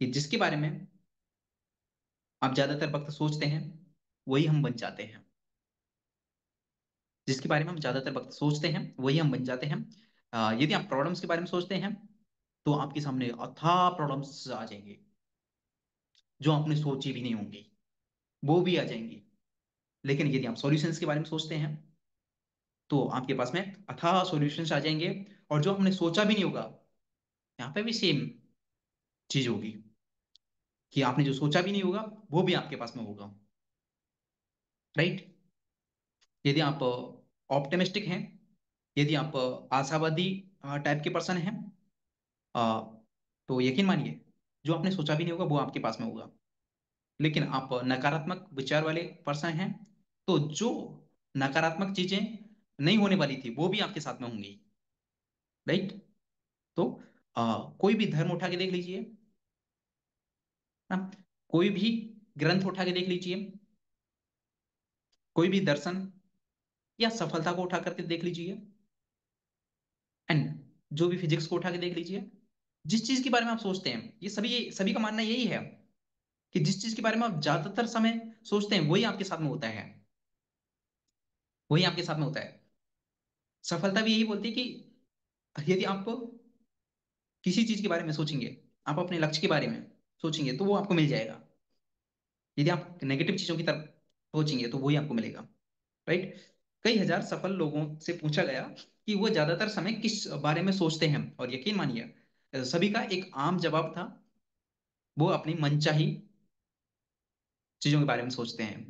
कि जिसके बारे में आप ज्यादातर वक्त सोचते हैं वही हम बन जाते हैं। जिसके बारे में हम ज्यादातर वक्त सोचते हैं वही हम बन जाते हैं। यदि आप प्रॉब्लम्स के बारे में सोचते हैं तो आपके सामने अथाह प्रॉब्लम्स आ जाएंगे, जो आपने सोची भी नहीं होंगी, वो भी आ जाएंगी। लेकिन यदि आप सॉल्यूशंस के बारे में सोचते हैं तो आपके पास में अथाह सॉल्यूशंस आ जाएंगे। और जो आपने सोचा भी नहीं होगा, यहाँ पे भी सेम चीज होगी कि आपने जो सोचा भी नहीं होगा वो भी आपके पास में होगा, राइट। यदि आप ऑप्टिमिस्टिक हैं, यदि आप आशावादी टाइप के पर्सन हैं, अ, तो यकीन मानिए जो आपने सोचा भी नहीं होगा वो आपके पास में होगा। लेकिन आप नकारात्मक विचार वाले पर्सन हैं, तो जो नकारात्मक चीजें नहीं होने वाली थी वो भी आपके साथ में होंगी, राइट। तो कोई भी धर्म उठा के देख लीजिए ना, कोई भी ग्रंथ उठा के देख लीजिए, कोई भी दर्शन या सफलता को उठा करके देख लीजिए, एंड जो भी फिजिक्स को उठा के देख लीजिए। जिस चीज के बारे में आप सोचते हैं, ये सभी का मानना यही है कि जिस चीज के बारे में आप ज्यादातर समय सोचते हैं वही आपके साथ में होता है, वही आपके साथ में होता है। सफलता भी यही बोलती है कि यदि आप किसी चीज के बारे में सोचेंगे, आप अपने लक्ष्य के बारे में सोचेंगे तो वो आपको मिल जाएगा। यदि आप नेगेटिव चीजों की तरफ सोचेंगे तो वही आपको मिलेगा, राइट। कई हजार सफल लोगों से पूछा गया कि वो ज्यादातर समय किस बारे में सोचते हैं, और यकीन मानिए सभी का एक आम जवाब था, वो अपनी मनचाही चीजों के बारे में सोचते हैं।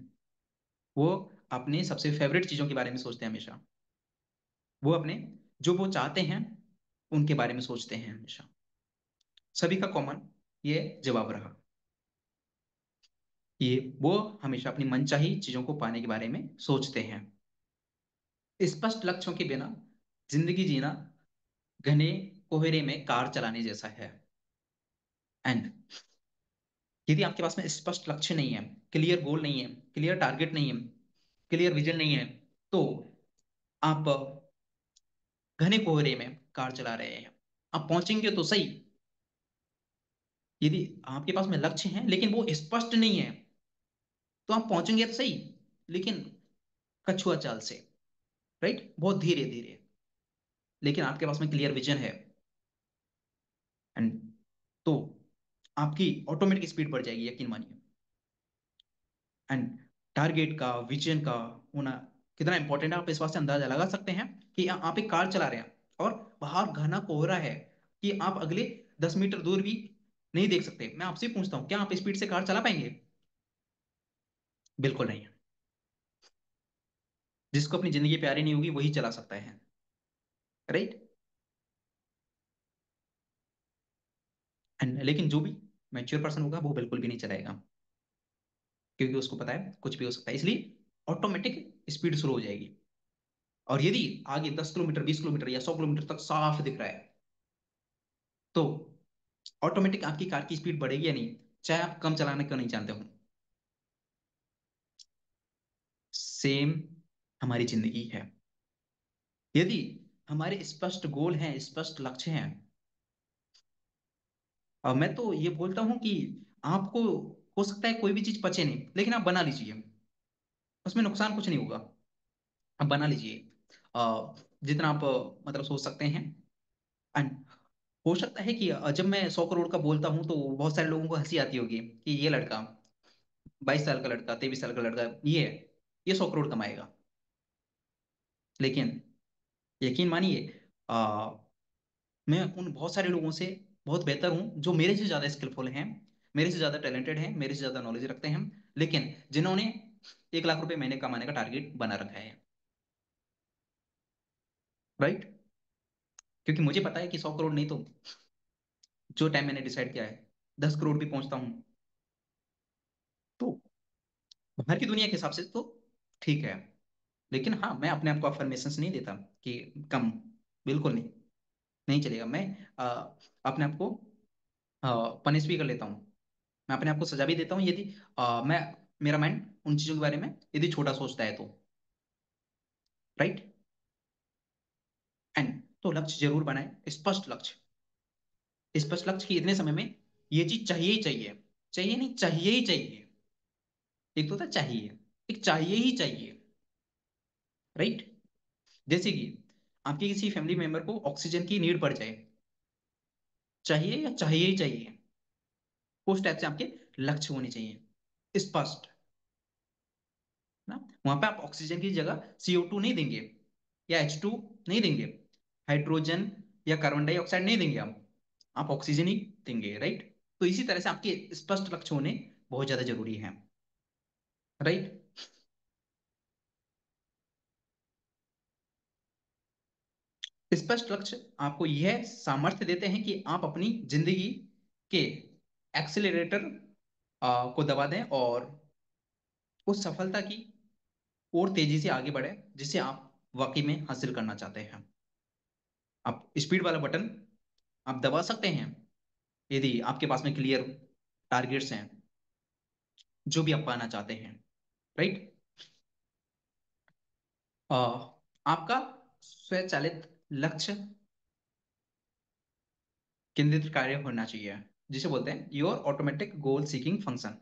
वो अपने सबसे फेवरेट चीजों के बारे में सोचते हैं हमेशा। वो अपने जो वो चाहते हैं उनके बारे में सोचते हैं हमेशा। सभी का कॉमन ये जवाब रहा कि वो हमेशा अपनी मनचाही चीजों को पाने के बारे में सोचते हैं। स्पष्ट लक्ष्यों के बिना जिंदगी जीना घने कोहरे में कार चलाने जैसा है। एंड यदि आपके पास में स्पष्ट लक्ष्य नहीं है, क्लियर गोल नहीं है, क्लियर टारगेट नहीं है, क्लियर विजन नहीं है, तो आप घने कोहरे में कार चला रहे हैं। आप पहुंचेंगे तो सही, यदि आपके पास में लक्ष्य है लेकिन वो स्पष्ट नहीं है तो आप पहुंचेंगे तो सही, लेकिन कछुआ चाल से, राइट, बहुत धीरे धीरे। लेकिन आपके पास में क्लियर विजन है, एंड तो आपकी ऑटोमेटिक स्पीड बढ़ जाएगी, यकीन मानिए। एंड टारगेट का, विजन का होना कितना इंपॉर्टेंट है आप इस बात से अंदाजा लगा सकते हैं कि आप एक कार चला रहे हैं और बाहर घना कोहरा है कि आप अगले 10 मीटर दूर भी नहीं देख सकते। मैं आपसे पूछता हूँ, क्या आप स्पीड से कार चला पाएंगे? बिल्कुल नहीं। जिसको अपनी जिंदगी प्यारी नहीं होगी वही चला सकता है, राइट। एंड लेकिन जो भी मैच्योर पर्सन होगा वो बिल्कुल भी नहीं चलाएगा, क्योंकि उसको पता है कुछ भी हो सकता है, इसलिए ऑटोमेटिक स्पीड शुरू हो जाएगी। और यदि आगे 10 किलोमीटर, 20 किलोमीटर या 100 किलोमीटर तक साफ दिख रहा है तो ऑटोमेटिक आपकी कार की स्पीड बढ़ेगी या नहीं, चाहे आप कम चलाने क्यों नहीं जानते हो। सेम हमारी जिंदगी है। यदि हमारे स्पष्ट गोल हैं, स्पष्ट लक्ष्य हैं, और मैं तो ये बोलता हूं कि आपको हो सकता है कोई भी चीज पचे नहीं, लेकिन आप बना लीजिए, उसमें नुकसान कुछ नहीं होगा। आप बना लीजिए जितना आप मतलब सोच सकते हैं। एंड हो सकता है कि जब मैं 100 करोड़ का बोलता हूं तो बहुत सारे लोगों को हंसी आती होगी कि ये लड़का, 22 साल का लड़का, 23 साल का लड़का, ये 100 करोड़ कमाएगा। लेकिन यकीन मानिए, मैं उन बहुत सारे लोगों से बहुत बेहतर हूं जो मेरे से ज्यादा स्किलफुल हैं, मेरे से ज्यादा टैलेंटेड हैं, मेरे से ज्यादा नॉलेज रखते हैं, लेकिन जिन्होंने 1 लाख रुपए महीने कमाने का टारगेट बना रखा है। राइट। क्योंकि मुझे पता है कि 100 करोड़ नहीं तो जो टाइम मैंने डिसाइड किया है, 10 करोड़ भी पहुंचता हूं तो बाहर की दुनिया के हिसाब से तो ठीक है। लेकिन हाँ, मैं अपने आप को अफर्मेशंस नहीं देता कि कम, बिल्कुल नहीं। नहीं चलेगा। मैं अ, अपने आप को पनिश भी कर लेता हूँ, मैं अपने आप को सजा भी देता हूँ यदि मैं मेरा माइंड उन चीजों के बारे में यदि छोटा सोचता है तो। राइट। एंड तो लक्ष्य जरूर बनाए, स्पष्ट लक्ष्य। स्पष्ट लक्ष्य की इतने समय में ये चीज चाहिए ही चाहिए, चाहिए नहीं, चाहिए ही चाहिए। एक तो था चाहिए, एक चाहिए ही चाहिए। राइट। जैसे कि आपके किसी फैमिली मेंबर को ऑक्सीजन की नीड पड़ जाए, चाहिए या चाहिए ही चाहिए, उस टाइप से आपके लक्ष्य होने चाहिए स्पष्ट ना। वहां पे आप ऑक्सीजन की जगह CO2 नहीं देंगे या H2 नहीं देंगे, हाइड्रोजन या कार्बन डाइऑक्साइड नहीं देंगे, आप ऑक्सीजन ही देंगे। राइट। तो इसी तरह से आपके स्पष्ट लक्ष्य होने बहुत ज्यादा जरूरी है। राइट। स्पष्ट लक्ष्य आपको यह सामर्थ्य देते हैं कि आप अपनी जिंदगी के एक्सीलरेटर को दबा दें और उस सफलता की और तेजी से आगे बढ़े जिसे आप वाकई में हासिल करना चाहते हैं। आप स्पीड वाला बटन आप दबा सकते हैं यदि आपके पास में क्लियर टारगेट्स हैं जो भी आप पाना चाहते हैं। राइट। आपका स्वचालित लक्ष्य केंद्रित कार्य होना चाहिए, जिसे बोलते हैं your automatic goal seeking function.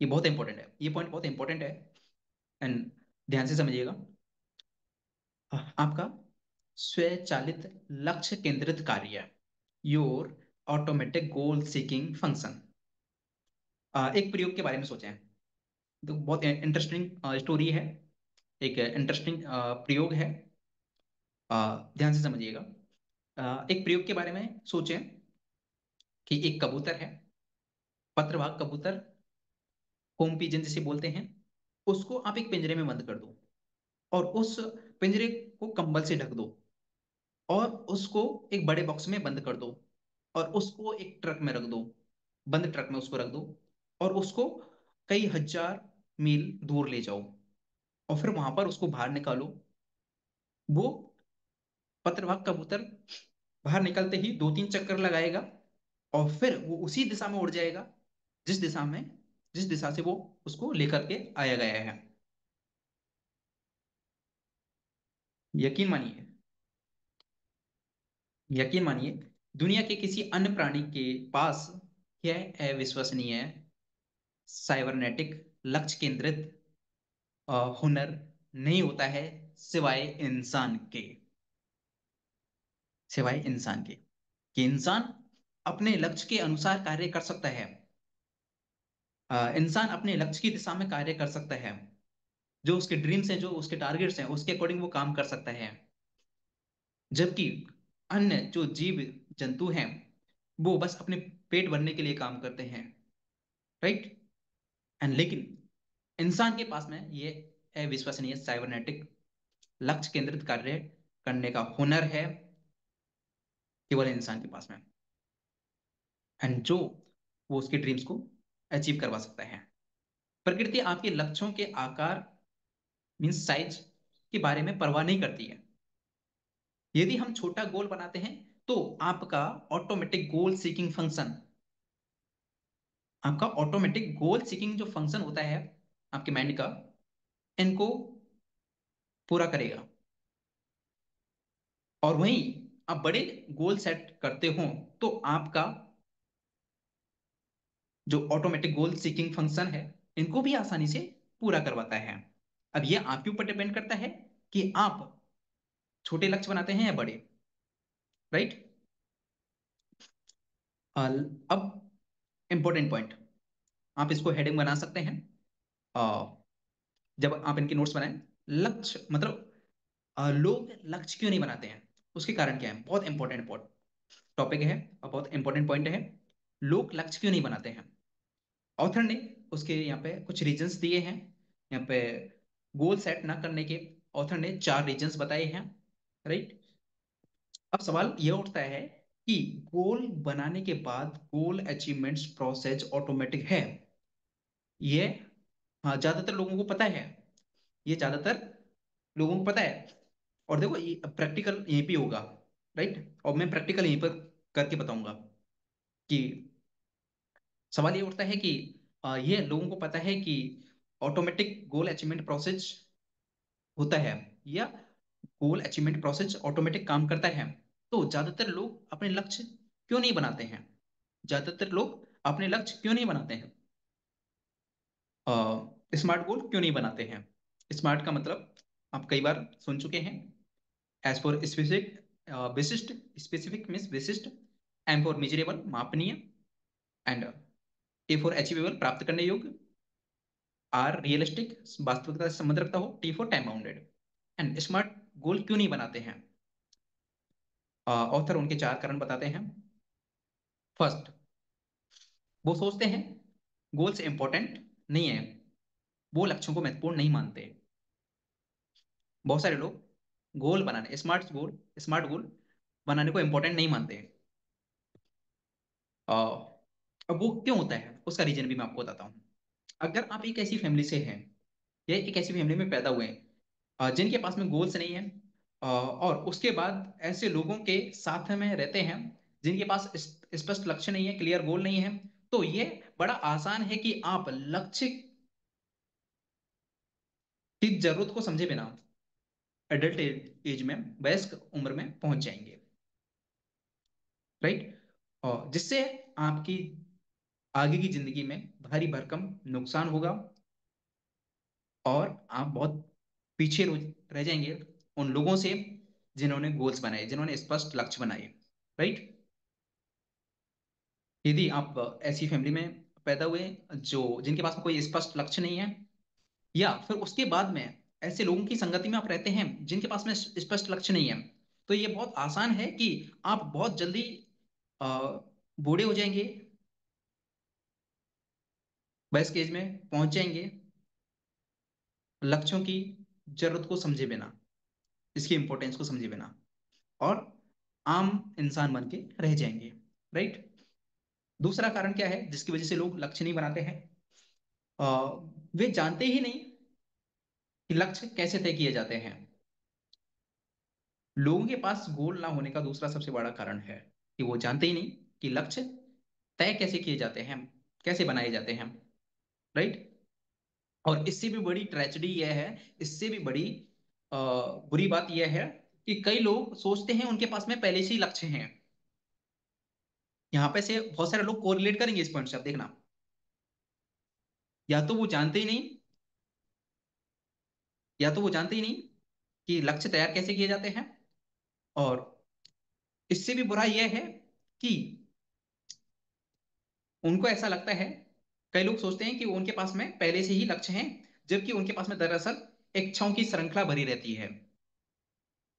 ये बहुत इंपॉर्टेंट है, ये पॉइंट बहुत इंपॉर्टेंट है। एंड ध्यान से समझिएगा। आपका स्वचालित लक्ष्य केंद्रित कार्य, your automatic goal seeking function. एक प्रयोग के बारे में सोचें तो बहुत इंटरेस्टिंग स्टोरी है, एक इंटरेस्टिंग प्रयोग है। ध्यान से समझिएगा। एक प्रयोग के बारे में सोचें कि एक कबूतर है, पत्रवाहक कबूतर, होम पिजन जिसे बोलते हैं। उसको आप एक पिंजरे में बंद कर दो और उस पिंजरे को कंबल से ढक दो और उसको एक बड़े बॉक्स में बंद कर दो और उसको एक ट्रक में रख दो, बंद ट्रक में उसको रख दो और उसको कई हजार मील दूर ले जाओ और फिर वहां पर उसको बाहर निकालो। वो पत्रवाहक कबूतर बाहर निकलते ही 2-3 चक्कर लगाएगा और फिर वो उसी दिशा में उड़ जाएगा जिस दिशा में जिस दिशा से वो उसको लेकर के आया गया है। यकीन मानिए, यकीन मानिए, दुनिया के किसी अन्य प्राणी के पास यह अविश्वसनीय साइबरनेटिक लक्ष्य केंद्रित हुनर नहीं होता है, सिवाय इंसान के, सिवाय इंसान के। कि इंसान अपने लक्ष्य के अनुसार कार्य कर सकता है। इंसान अपने लक्ष्य की दिशा में कार्य कर सकता है, जो उसके ड्रीम्स हैं, जो उसके टारगेट्स हैं, उसके अकॉर्डिंग वो काम कर सकता है। जबकि अन्य जो जीव जंतु हैं वो बस अपने पेट भरने के लिए काम करते हैं। राइट। एंड लेकिन इंसान के पास में ये अविश्वसनीय साइबरनेटिक लक्ष्य केंद्रित कार्य करने का हुनर है, केवल इंसान के पास में। एंड जो वो उसके ड्रीम्स को अचीव करवा सकता है। प्रकृति आपके लक्ष्यों के आकार मीन्स साइज के बारे में परवाह नहीं करती है। यदि हम छोटा गोल बनाते हैं तो आपका ऑटोमेटिक गोल सीकिंग जो फंक्शन होता है आपके माइंड का, इनको पूरा करेगा। और वहीं आप बड़े गोल सेट करते हो तो आपका जो ऑटोमेटिक गोल सीकिंग फंक्शन है इनको भी आसानी से पूरा करवाता है। अब ये आपके ऊपर डिपेंड करता है कि आप छोटे लक्ष्य बनाते हैं या बड़े। राइट। अब इंपॉर्टेंट पॉइंट, आप इसको हेडिंग बना सकते हैं। अ, जब आप इनके नोट्स बनाएं, लक्ष्य मतलब लोग लक्ष्य क्यों नहीं बनाते हैं, उसके कारण क्या है, बहुत इंपॉर्टेंट टॉपिक है और बहुत इंपॉर्टेंट पॉइंट है। लोग लक्ष्य क्यों नहीं बनाते हैं, ऑथर ने उसके यहाँ पे कुछ रीजंस दिए हैं। यहाँ पे गोल सेट ना करने के ऑथर ने 4 रीजंस बताए हैं। राइट। अब सवाल यह उठता है कि गोल बनाने के बाद गोल अचीवमेंट्स प्रोसेस ऑटोमेटिक है, ये हाँ ज्यादातर लोगों को पता है, ये ज्यादातर लोगों को पता है। और देखो ये प्रैक्टिकल यहीं पे होगा। राइट। और मैं प्रैक्टिकल यहीं पर करके बताऊंगा कि सवाल ये उठता है कि ये लोगों को पता है कि ऑटोमेटिक गोल अचीवमेंट प्रोसेस होता है या गोल अचीवमेंट प्रोसेस ऑटोमेटिक काम करता है, तो ज्यादातर लोग अपने लक्ष्य क्यों नहीं बनाते हैं, ज्यादातर लोग अपने लक्ष्य क्यों नहीं बनाते हैं, स्मार्ट गोल क्यों नहीं बनाते हैं। स्मार्ट का मतलब आप कई बार सुन चुके हैं, एज फॉर स्पेसिफिक, विशिष्ट, स्पेसिफिक मीन्स विशिष्ट, एम फॉर मेजरेबल मापनीय, एंड ए फॉर अचीवेबल प्राप्त करने योग्य, आर रियलिस्टिक वास्तविकता से संबंध रखता हो, T for time bounded. And smart गोल क्यों नहीं बनाते हैं, ऑथर उनके 4 कारण बताते हैं। फर्स्ट, वो सोचते हैं गोल्स इंपॉर्टेंट नहीं है, वो लक्ष्यों को महत्वपूर्ण नहीं मानते। बहुत सारे लोग गोल बनाने, स्मार्ट गोल बनाने को इंपॉर्टेंट नहीं मानते। अ, अब वो क्यों होता है उसका रीजन भी मैं आपको बताता हूँ। अगर आप एक ऐसी फैमिली से हैं या एक ऐसी फैमिली में पैदा हुए हैं जिनके पास में गोल्स नहीं है, और उसके बाद ऐसे लोगों के साथ में रहते हैं जिनके पास स्पष्ट लक्ष्य नहीं है, क्लियर गोल नहीं है, तो ये बड़ा आसान है कि आप लक्ष्य की जरूरत को समझे बिना एडल्ट एज में, वयस्क उम्र में पहुंच जाएंगे। राइट। और जिससे आपकी आगे की जिंदगी में भारी भरकम नुकसान होगा और आप बहुत पीछे रह जाएंगे उन लोगों से जिन्होंने गोल्स बनाए, जिन्होंने स्पष्ट लक्ष्य बनाए। राइट। यदि आप ऐसी फैमिली में पैदा हुए जो जिनके पास में कोई स्पष्ट लक्ष्य नहीं है, या फिर उसके बाद में ऐसे लोगों की संगति में आप रहते हैं जिनके पास में स्पष्ट लक्ष्य नहीं है, तो ये बहुत आसान है कि आप बहुत जल्दी अ, बूढ़े हो जाएंगे, वयस्क एज में पहुंच जाएंगे, लक्ष्यों की जरूरत को समझे बिना, इसकी इंपॉर्टेंस को समझे बिना, और आम इंसान बन के रह जाएंगे। राइट। दूसरा कारण क्या है जिसकी वजह से लोग लक्ष्य नहीं बनाते हैं, अ, वे जानते ही नहीं कि लक्ष्य कैसे तय किए जाते हैं। लोगों के पास गोल ना होने का दूसरा सबसे बड़ा कारण है कि वो जानते ही नहीं कि लक्ष्य तय कैसे किए जाते हैं, कैसे बनाए जाते हैं। राइट। और इससे भी बड़ी ट्रेजेडी यह है, इससे भी बड़ी अ, बुरी बात यह है कि कई लोग सोचते हैं उनके पास में पहले से ही लक्ष्य हैं। यहाँ पे से बहुत सारे लोग कोरिलेट करेंगे इस पॉइंट से, आप देखना। या तो वो जानते ही नहीं, या तो वो जानते ही नहीं कि लक्ष्य तैयार कैसे किए जाते हैं, और इससे भी बुरा यह है कि उनको ऐसा लगता है, कई लोग सोचते हैं कि उनके पास में पहले से ही लक्ष्य हैं, जबकि उनके पास में दरअसल इच्छाओं की श्रृंखला भरी रहती है।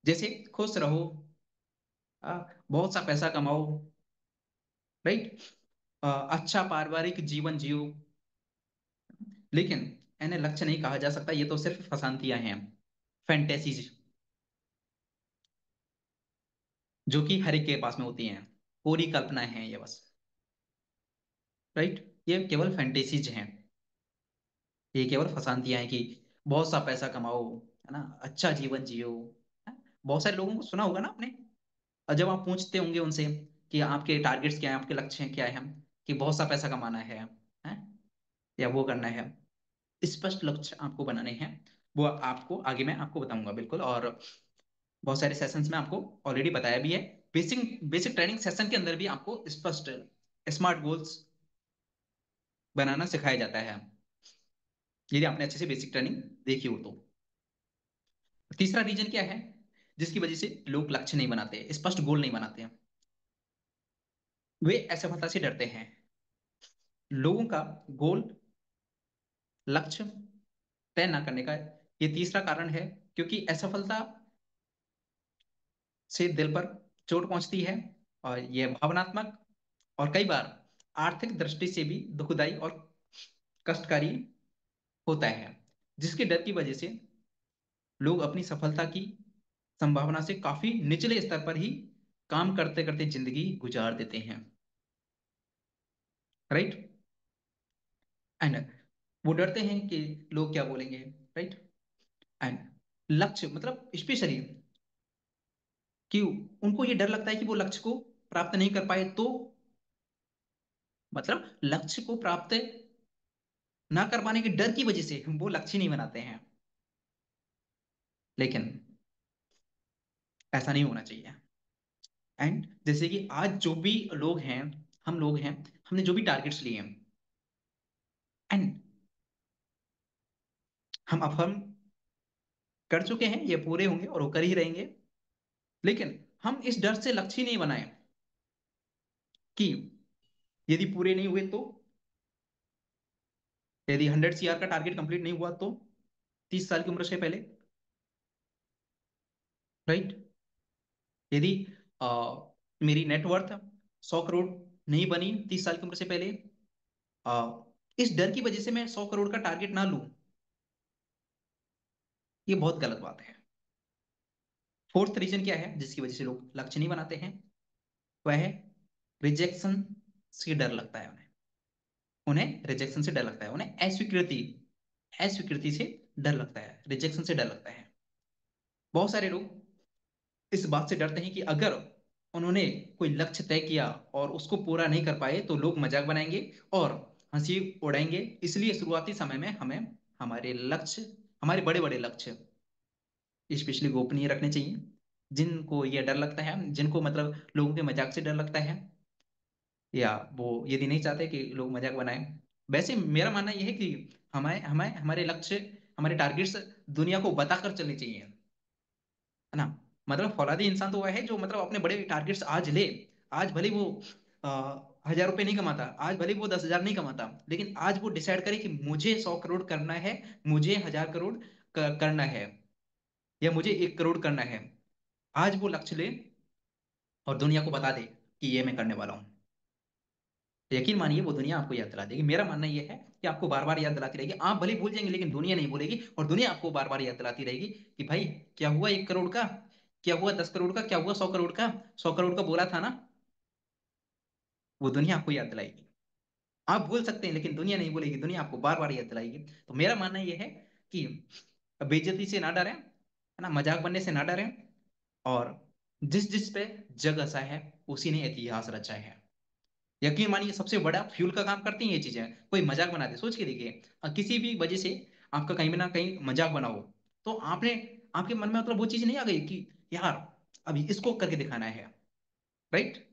जैसे खुश रहो, आ, बहुत सा पैसा कमाओ, राइट, अच्छा पारिवारिक जीवन जियो। लेकिन इन्हें लक्ष्य नहीं कहा जा सकता, ये तो सिर्फ फसांतियां हैं, फैंटेसीज, जो कि हर एक के पास में होती हैं, पूरी कल्पना है ये बस। राइट। ये केवल फैंटेसीज हैं, ये केवल फसांतियां हैं कि बहुत सा पैसा कमाओ, है ना, अच्छा जीवन जियो। है? बहुत सारे लोगों को सुना होगा ना आपने, और जब आप पूछते होंगे उनसे कि आपके टारगेट्स क्या है, आपके लक्ष्य क्या है, कि बहुत सा पैसा कमाना है या वो करना है, स्पष्ट लक्ष्य आपको बनाने हैं। वो आपको आगे मैं आपको बताऊंगा बिल्कुल। और बहुत सारे सेशंस में आपको ऑलरेडी बताया भी है। बेसिक बेसिक ट्रेनिंग सेशन के अंदर भी आपको स्पष्ट स्मार्ट गोल्स बनाना सिखाया जाता है, यदि आपने अच्छे से बेसिक ट्रेनिंग देखी हो तो। तीसरा रीजन क्या है जिसकी वजह से लोग लक्ष्य नहीं बनाते, स्पष्ट गोल नहीं बनाते हैं? वे असफलता से डरते हैं। लोगों का गोल, लक्ष्य तय ना करने का ये तीसरा कारण है, क्योंकि असफलता से दिल पर चोट पहुंचती है, और यह भावनात्मक और कई बार आर्थिक दृष्टि से भी दुखदाई और कष्टकारी होता है, जिसके डर की वजह से लोग अपनी सफलता की संभावना से काफी निचले स्तर पर ही काम करते करते जिंदगी गुजार देते हैं। राइट। एंड वो डरते हैं कि लोग क्या बोलेंगे। राइट। एंड लक्ष्य मतलब स्पेशली कि उनको ये डर लगता है कि वो लक्ष्य को प्राप्त नहीं कर पाए तो, मतलब लक्ष्य को प्राप्त ना कर पाने के डर की वजह से वो लक्ष्य नहीं बनाते हैं। लेकिन ऐसा नहीं होना चाहिए। एंड जैसे कि आज जो भी लोग हैं, हम लोग हैं, हमने जो भी टारगेट्स लिए हैं, एंड हम अफर्म कर चुके हैं, ये पूरे होंगे और वो कर ही रहेंगे। लेकिन हम इस डर से लक्ष्य ही नहीं बनाए कि यदि पूरे नहीं हुए तो, यदि 100 CR का टारगेट कंप्लीट नहीं हुआ तो, 30 साल की उम्र से पहले। राइट। यदि अ, मेरी नेटवर्थ 100 करोड़ नहीं बनी 30 साल की उम्र से पहले, अ, इस डर की वजह से मैं 100 करोड़ का टारगेट ना लूं, ये बहुत गलत बात है। फोर्थ रीजन क्या है जिसकी वजह से लोग लक्ष्य नहीं बनाते हैं? वह है रिजेक्शन से डर लगता है उन्हें। उन्हें रिजेक्शन से डर लगता है, उन्हें अस्वीकृति अस्वीकृति से डर लगता है, रिजेक्शन से डर लगता है। बहुत सारे लोग इस बात से डरते हैं कि अगर उन्होंने कोई लक्ष्य तय किया और उसको पूरा नहीं कर पाए तो लोग मजाक बनाएंगे और हंसी उड़ाएंगे। इसलिए शुरुआती समय में हमें हमारे लक्ष्य, हमारे बड़े बड़े लक्ष्य स्पेशली गोपनीय रखने चाहिए। जिनको ये डर लगता है, जिनको मतलब लोगों के मजाक से डर लगता है, या वो यदि नहीं चाहते कि लोग मजाक बनाएं, वैसे मेरा मानना यह है कि हमें हमें हमारे लक्ष्य, हमारे टारगेट्स दुनिया को बताकर चलने चाहिए, है ना? मतलब फौलादी इंसान तो वह है जो मतलब अपने बड़े टारगेट्स आज ले। आज भले वो 1000 रुपये नहीं कमाता, आज भले वो 10,000 नहीं कमाता, लेकिन आज वो डिसाइड करे कि मुझे 100 करोड़ करना है, मुझे 1000 करोड़ करना है, या मुझे 1 करोड़ करना है। आज वो लक्ष्य ले और दुनिया को बता दे कि ये मैं करने वाला हूँ। यकीन मानिए वो दुनिया आपको याद दिला देगी। मेरा मानना यह है कि आपको बार बार याद दिलाती रहेगी। आप भले भूल जाएंगे लेकिन दुनिया नहीं भूलेगी, और दुनिया आपको बार बार याद दिलाती रहेगी कि भाई क्या हुआ 1 करोड़ का, क्या हुआ 10 करोड़ का, क्या हुआ 100 करोड़ का, 100 करोड़ का बोला था ना। वो दुनिया आपको याद दिलाएगी। आप भूल सकते हैं लेकिन दुनिया नहीं भूलेगी, दुनिया आपको बार बार याद दिलाएगी। तो मेरा मानना यह है कि बेइज्जती से ना डरें, है ना, मजाक बनने से ना डरें, और जिस जिस पे जग हंसा है उसी ने इतिहास रचा है। यकीन मानिए सबसे बड़ा फ्यूल का काम करती हैं ये चीजें। कोई मजाक बना दे, सोच के देखिए, किसी भी वजह से आपका कहीं ना कहीं मजाक बना हो, तो आपने, आपके मन में मतलब वो चीज नहीं आ गई कि यार अभी इसको करके दिखाना है। राइट।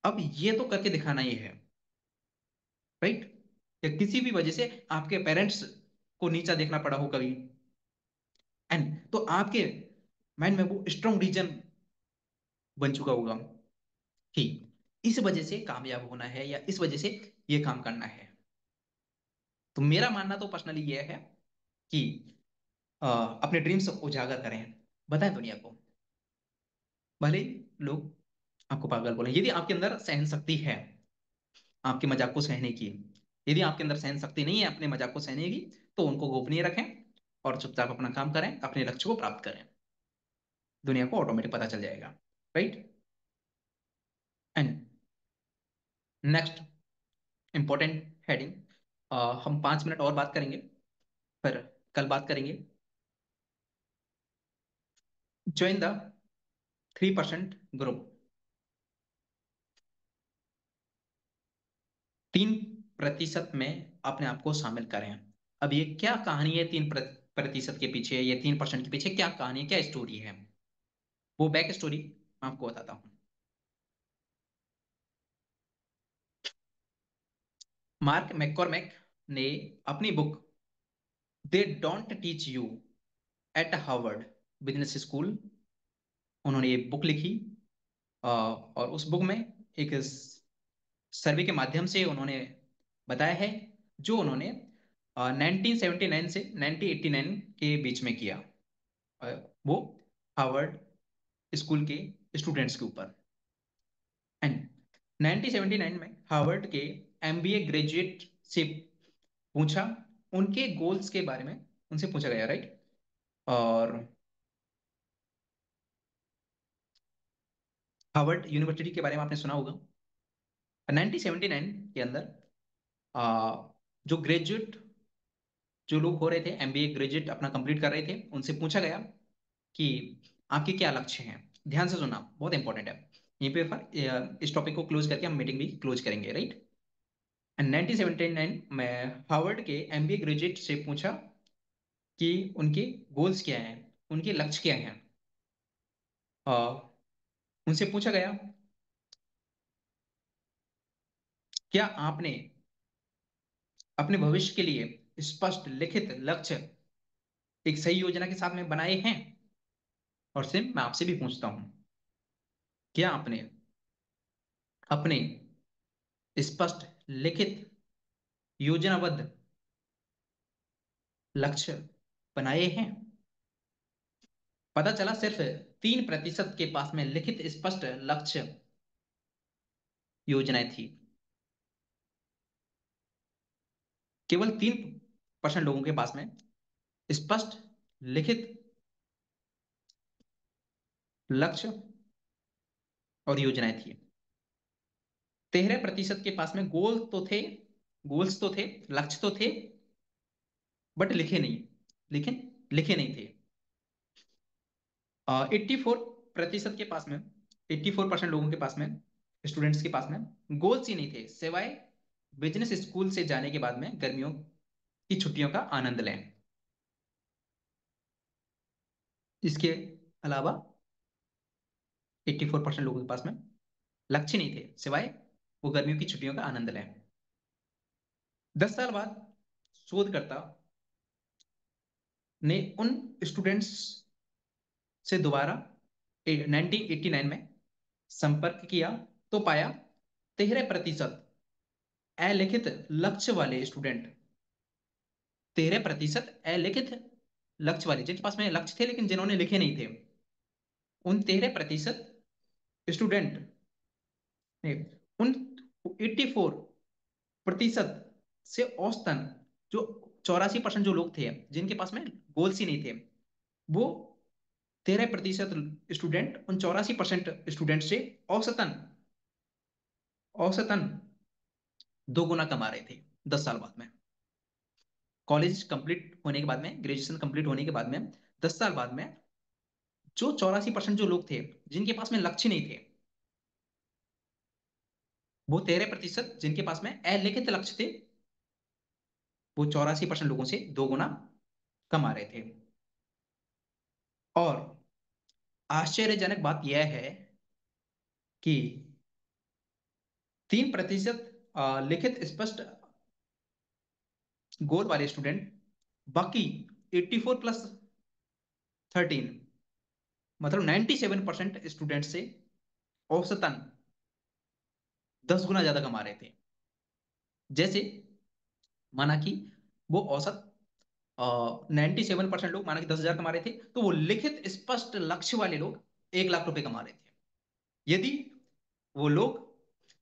अब ये तो करके दिखाना ही है। राइट। या किसी भी वजह से आपके पेरेंट्स को नीचा देखना पड़ा हो कभी, एंड तो आपके माइंड में वो स्ट्रॉन्ग रीजन बन चुका होगा कि इस वजह से कामयाब होना है, या इस वजह से ये काम करना है। तो मेरा मानना तो पर्सनली ये है कि अपने ड्रीम्स उजागर करें, बताएं दुनिया को। भले ही लोग आपको पागल बोले, यदि आपके अंदर सहन शक्ति है आपके मजाक को सहने की, यदि आपके अंदर सहन शक्ति नहीं है अपने मजाक को सहने की, तो उनको गोपनीय रखें और चुपचाप अपना काम करें, अपने लक्ष्य को प्राप्त करें। दुनिया को ऑटोमेटिक पता चल जाएगा। Right. And next important heading, हम 5 मिनट और बात करेंगे, फिर कल बात करेंगे। ज्वाइन द 3% ग्रुप 3% में अपने आप को शामिल करें। अब ये क्या कहानी है, 3% के पीछे, ये 3% के पीछे क्या कहानी है, क्या स्टोरी है, वो बैक स्टोरी मैं आपको बताता हूँ। मार्क मैककॉर्मेक ने अपनी book they don't teach you eight Harvard business school, उन्होंने ये बुक लिखी। और उस बुक में एक सर्वे के माध्यम से उन्होंने बताया है, जो उन्होंने 1979 से 1989 के बीच में किया। अ, वो हार्वर्ड स्कूल के स्टूडेंट्स के ऊपर। एंड 1979 में हार्वर्ड के एमबीए ग्रेजुएट से पूछा, उनके गोल्स के बारे में उनसे पूछा गया, राइट। और हार्वर्ड यूनिवर्सिटी के बारे में आपने सुना होगा। 1979 के अंदर अ, जो ग्रेजुएट, जो लोग हो रहे थे एमबीए ग्रेजुएट अपना कंप्लीट कर रहे थे, उनसे पूछा गया कि आपके क्या लक्ष्य हैं। ध्यान से सुनना, बहुत इंपॉर्टेंट है। यहीं पे इस टॉपिक को क्लोज करके हम मीटिंग भी क्लोज करेंगे, राइट। एंड 1979 में हार्वर्ड के एमबीए ग्रेजुएट से पूछा कि उनके गोल्स क्या हैं, उनके लक्ष्य क्या हैं। अ, उनसे पूछा गया, क्या आपने अपने भविष्य के लिए स्पष्ट लिखित लक्ष्य एक सही योजना के साथ में बनाए हैं। और सेम मैं आपसे भी पूछता हूं, क्या आपने अपने स्पष्ट लिखित योजनाबद्ध लक्ष्य बनाए हैं। पता चला सिर्फ 3% के पास में लिखित स्पष्ट लक्ष्य योजनाएं थी। केवल 3% लोगों के पास में स्पष्ट लिखित लक्ष्य और योजनाएं थी। 13% के पास में गोल्स तो थे, लक्ष्य तो थे, बट लिखे नहीं, लेकिन लिखे नहीं थे। 84% के पास में, 84% लोगों के पास में, स्टूडेंट्स के पास में गोल्स ही नहीं थे, सिवाय बिजनेस स्कूल से जाने के बाद में गर्मियों की छुट्टियों का आनंद लें। इसके अलावा 84% लोगों के पास में लक्ष्य नहीं थे, सिवाय वो गर्मियों की छुट्टियों का आनंद लें। 10 साल बाद शोधकर्ता ने उन स्टूडेंट्स से दोबारा 1989 में संपर्क किया, तो पाया 13% अलिखित लक्ष्य वाले स्टूडेंट, 13% अलिखित लक्ष्य वाले, जिनके पास में लक्ष्य थे लेकिन जिन्होंने लिखे नहीं थे, उन 13% स्टूडेंट ने उन 84% से औसतन, जो 84% जो लोग थे जिनके पास में गोल्स ही नहीं थे, वो 13% स्टूडेंट उन 84% स्टूडेंट से औसतन औसतन 2 गुना कमा रहे थे 10 साल बाद में। कॉलेज कंप्लीट होने के बाद में, ग्रेजुएशन कंप्लीट होने के बाद में, 10 साल बाद में, जो 84% जो लोग थे जिनके पास में लक्ष्य नहीं थे, वो 13% जिनके पास में अलिखित लक्ष्य थे, वो 84% लोगों से 2 गुना कमा रहे थे। और आश्चर्यजनक बात यह है कि 3% लिखित स्पष्ट गोल वाले स्टूडेंट, बाकी 84+13, मतलब 97% स्टूडेंट से औसतन 10 गुना ज्यादा कमा रहे थे। जैसे माना कि वो औसत 97% लोग, माना कि 10,000 कमा रहे थे, तो वो लिखित स्पष्ट लक्ष्य वाले लोग 1 लाख रुपए कमा रहे थे। यदि वो लोग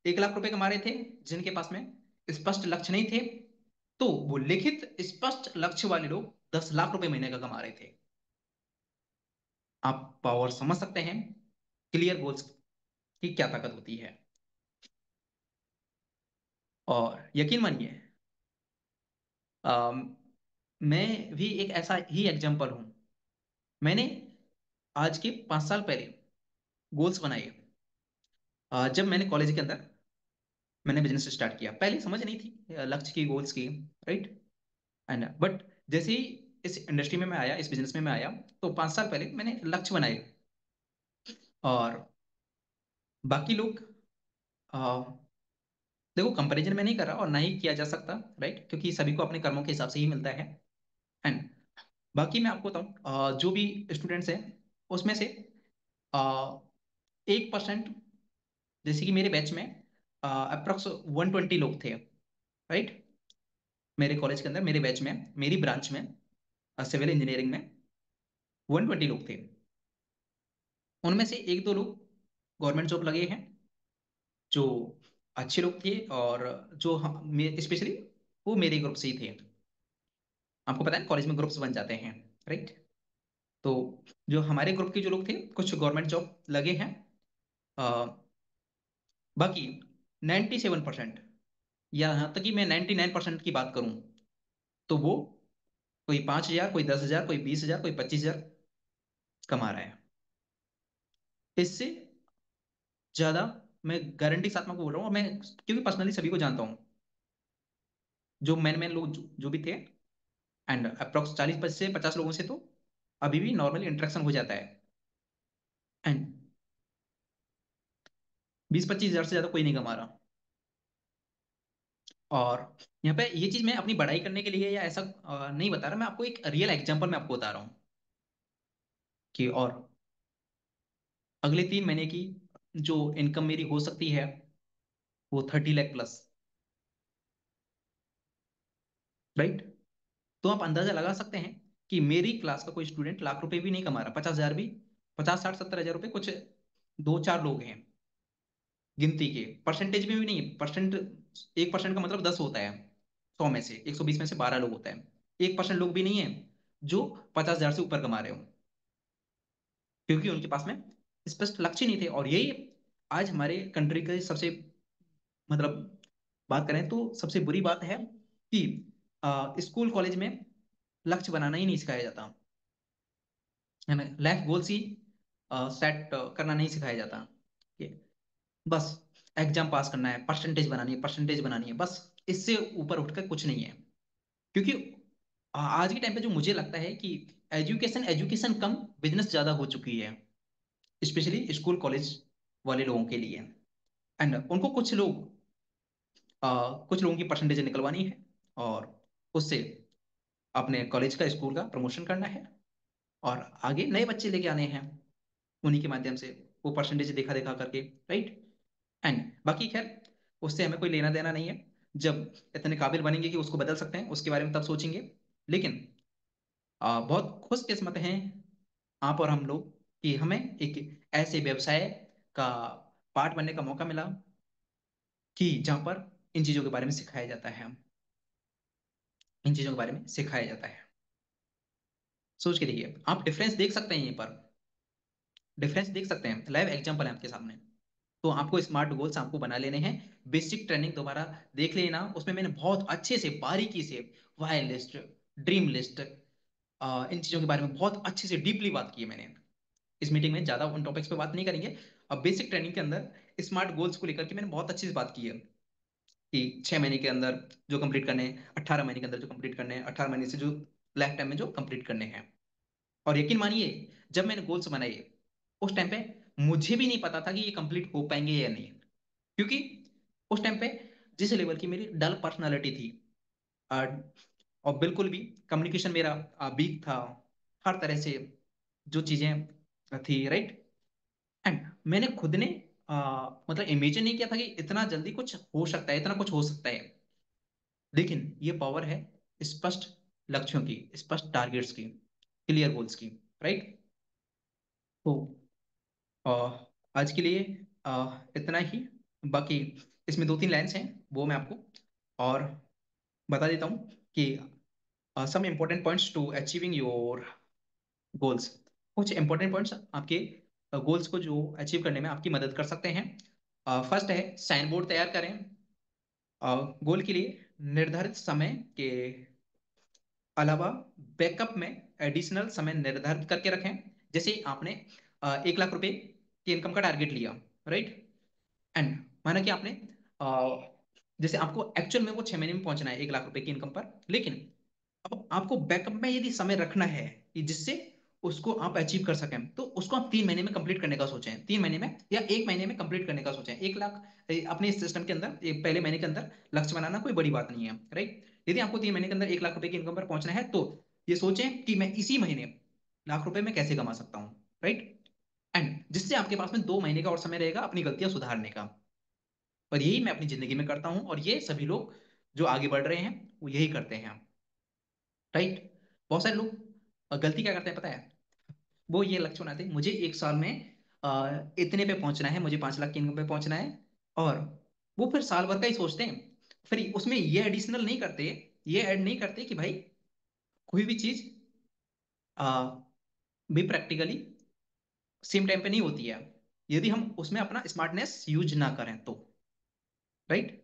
1 लाख रुपए कमा रहे थे जिनके पास में स्पष्ट लक्ष्य नहीं थे, तो वो लिखित स्पष्ट लक्ष्य वाले लोग 10 लाख रुपए महीने का कमा रहे थे। आप पावर समझ सकते हैं, क्लियर गोल्स की क्या ताकत होती है। और यकीन मानिए, अम, मैं भी एक ऐसा ही एग्जाम्पल हूं। मैंने आज के 5 साल पहले गोल्स बनाए, जब मैंने कॉलेज के अंदर मैंने बिजनेस स्टार्ट किया, पहले समझ नहीं थी लक्ष्य की, गोल्स की, राइट। एंड बट जैसे ही इस इंडस्ट्री में मैं आया, इस बिजनेस में मैं आया, तो 5 साल पहले मैंने लक्ष्य बनाए। और बाकी लोग, अ, देखो कंपैरिजन में नहीं कर रहा और ना ही किया जा सकता, राइट, क्योंकि सभी को अपने कर्मों के हिसाब से ही मिलता है। एंड बाकी मैं आपको बताऊं, जो भी स्टूडेंट्स हैं उसमें से 1%, जैसे कि मेरे बैच में अप्रोक्स 120 लोग थे, राइट। मेरे कॉलेज के अंदर, मेरे बैच में, मेरी ब्रांच में, सिविल इंजीनियरिंग में 120 लोग थे। उनमें से एक दो लोग गवर्नमेंट जॉब लगे हैं, जो अच्छे लोग थे, और जो हम स्पेशली वो मेरे ग्रुप से ही थे। आपको पता है कॉलेज में ग्रुप्स बन जाते हैं, राइट। तो जो हमारे ग्रुप के जो लोग थे, कुछ गवर्नमेंट जॉब लगे हैं। अ, बाकी 97%, या यहाँ तक कि मैं 99% की बात करूं, तो वो कोई 5,000, कोई 10,000, कोई 20,000, कोई 25,000 कमा रहा है। इससे ज्यादा मैं गारंटी के साथ में आपको बोल रहा हूँ, और मैं क्योंकि पर्सनली सभी को जानता हूँ, जो मैन मैन लोग जो भी थे। एंड अप्रोक्स 40 से 50 लोगों से तो अभी भी नॉर्मली इंटरेक्शन हो जाता है। एंड 20-25 हजार से ज्यादा कोई नहीं कमा रहा। और यहाँ पे ये चीज मैं अपनी बड़ाई करने के लिए या ऐसा नहीं बता रहा, मैं आपको एक रियल एग्जांपल मैं आपको बता रहा हूँ कि, और अगले 3 महीने की जो इनकम मेरी हो सकती है, वो 30 लाख प्लस, राइट। तो आप अंदाजा लगा सकते हैं कि मेरी क्लास का कोई स्टूडेंट लाख रुपए भी नहीं कमा रहा, 50,000 भी, 50, 60, 70 हजार रुपए, कुछ 2-4 लोग हैं गिनती के, परसेंटेज में भी नहीं। परसेंट, 1% का मतलब 10 होता है, 100 में से, 120 में से 12 लोग होता है। 1% लोग भी नहीं है जो 50,000 से ऊपर कमा रहे हो, क्योंकि उनके पास में स्पष्ट लक्ष्य नहीं थे। और यही आज हमारे कंट्री के सबसे, मतलब बात करें तो सबसे बुरी बात है कि स्कूल कॉलेज में लक्ष्य बनाना ही नहीं सिखाया जाता, हमें लाइफ गोल्स ही सेट करना नहीं सिखाया जाता। कि बस एग्जाम पास करना है, परसेंटेज बनानी है, परसेंटेज बनानी है, बस इससे ऊपर उठकर कुछ नहीं है। क्योंकि आज के टाइम पे जो मुझे लगता है कि एजुकेशन एजुकेशन कम बिजनेस ज्यादा हो चुकी है, स्पेशली स्कूल कॉलेज वाले लोगों के लिए। एंड उनको कुछ लोगों की परसेंटेज निकलवानी है, और उससे अपने कॉलेज का, स्कूल का प्रमोशन करना है, और आगे नए बच्चे लेके आने हैं उन्हीं के माध्यम से, वो परसेंटेज देखा देखा करके, राइट। एंड बाकी खैर, उससे हमें कोई लेना देना नहीं है। जब इतने काबिल बनेंगे कि उसको बदल सकते हैं, उसके बारे में तब सोचेंगे। लेकिन बहुत खुशकिस्मत हैं आप और हम लोग कि हमें एक ऐसे व्यवसाय का पार्ट बनने का मौका मिला कि जहां पर इन चीजों के बारे में सिखाया जाता है, इन चीजों के बारे में सिखाया जाता है। सोच के देखिए, आप डिफरेंस देख सकते हैं, यहीं पर डिफरेंस देख सकते हैं, लाइव एग्जांपल है आपके सामने। तो आपको स्मार्ट गोल्स आपको बना लेने हैं। बेसिक ट्रेनिंग दोबारा देख लेना, उसमें मैंने बहुत अच्छे से बारीकी से वाई लिस्ट, ड्रीम लिस्ट, इन चीजों के बारे में बहुत अच्छे से डीपली बात की है मैंने। इस मीटिंग में ज्यादा उन टॉपिक्स पे बात नहीं करेंगे। अब बेसिक ट्रेनिंग के अंदर स्मार्ट गोल्स को लेकर के मैंने बहुत अच्छे से बात की है कि 6 महीने के अंदर जो कंप्लीट करने हैं, 18 महीने के अंदर जो कंप्लीट करने हैं, 18 महीने से जो लाइफ टाइम में जो कंप्लीट करने हैं। और यकीन मानिए, जब मैंने गोल्स बनाए, उस टाइम पे मुझे भी नहीं पता था कि ये कंप्लीट हो पाएंगे या नहीं, क्योंकि उस टाइम पे जिस लेवल की मेरी डल पर्सनालिटी थी, अ, और बिल्कुल भी कम्युनिकेशन मेरा वीक था, हर तरह से जो चीजें थी, राइट। एंड मैंने खुद ने मतलब इमेजिन नहीं किया था कि इतना जल्दी कुछ हो सकता है, इतना कुछ हो सकता है। लेकिन ये पावर है स्पष्ट लक्ष्यों की, स्पष्ट टारगेट्स की, क्लियर गोल्स की, राइट। तो अ, आज के लिए इतना ही। बाकी इसमें 2-3 लाइन्स हैं, वो मैं आपको और बता देता हूँ कि some important points to achieving your goals. कुछ इंपॉर्टेंट पॉइंट्स आपके गोल्स को जो अचीव करने में आपकी मदद कर सकते हैं। फर्स्ट है, साइन बोर्ड तैयार करें। गोल के लिए निर्धारित समय के अलावा बैकअप में एडिशनल समय निर्धारित करके रखें। जैसे आपने 1 लाख रुपए की इनकम का टारगेट लिया, राइट। एंड माना कि आपने जैसे आपको एक्चुअल में वो 6 महीने में पहुंचना है 1 लाख रुपए की इनकम पर, लेकिन अब आपको बैकअप में यदि समय रखना है कि जिससे उसको आप अचीव कर सकें, तो उसको आप 3 महीने में कंप्लीट करने का सोचें, 3 महीने में या 1 महीने में कंप्लीट करने का सोचें। 1 लाख अपने इस सिस्टम के अंदर पहले महीने के अंदर लक्ष्य बनाना कोई बड़ी बात नहीं है, राइट। यदि आपको 3 महीने के अंदर 1 लाख रुपए की इनकम पर पहुंचना है, तो ये सोचें कि मैं इसी महीने लाख रुपए में कैसे कमा सकता हूँ, राइट। एंड जिससे आपके पास में 2 महीने का और समय रहेगा अपनी गलतियां सुधारने का। और यही मैं अपनी जिंदगी में करता हूं, और ये सभी लोग जो आगे बढ़ रहे हैं वो यही करते हैं, राइट। बहुत सारे लोग गलती क्या करते हैं पता है, वो ये लक्ष्य बनाते हैं मुझे 1 साल में इतने पे पहुंचना है, मुझे 5 लाख की इनकम पे पहुंचना है, और वो फिर साल भर का ही सोचते हैं। फिर उसमें ये एडिशनल नहीं करते, ये ऐड नहीं करते कि भाई कोई भी चीज भी प्रैक्टिकली सेम टाइम पे नहीं होती है, यदि हम उसमें अपना स्मार्टनेस यूज ना करें तो, राइट।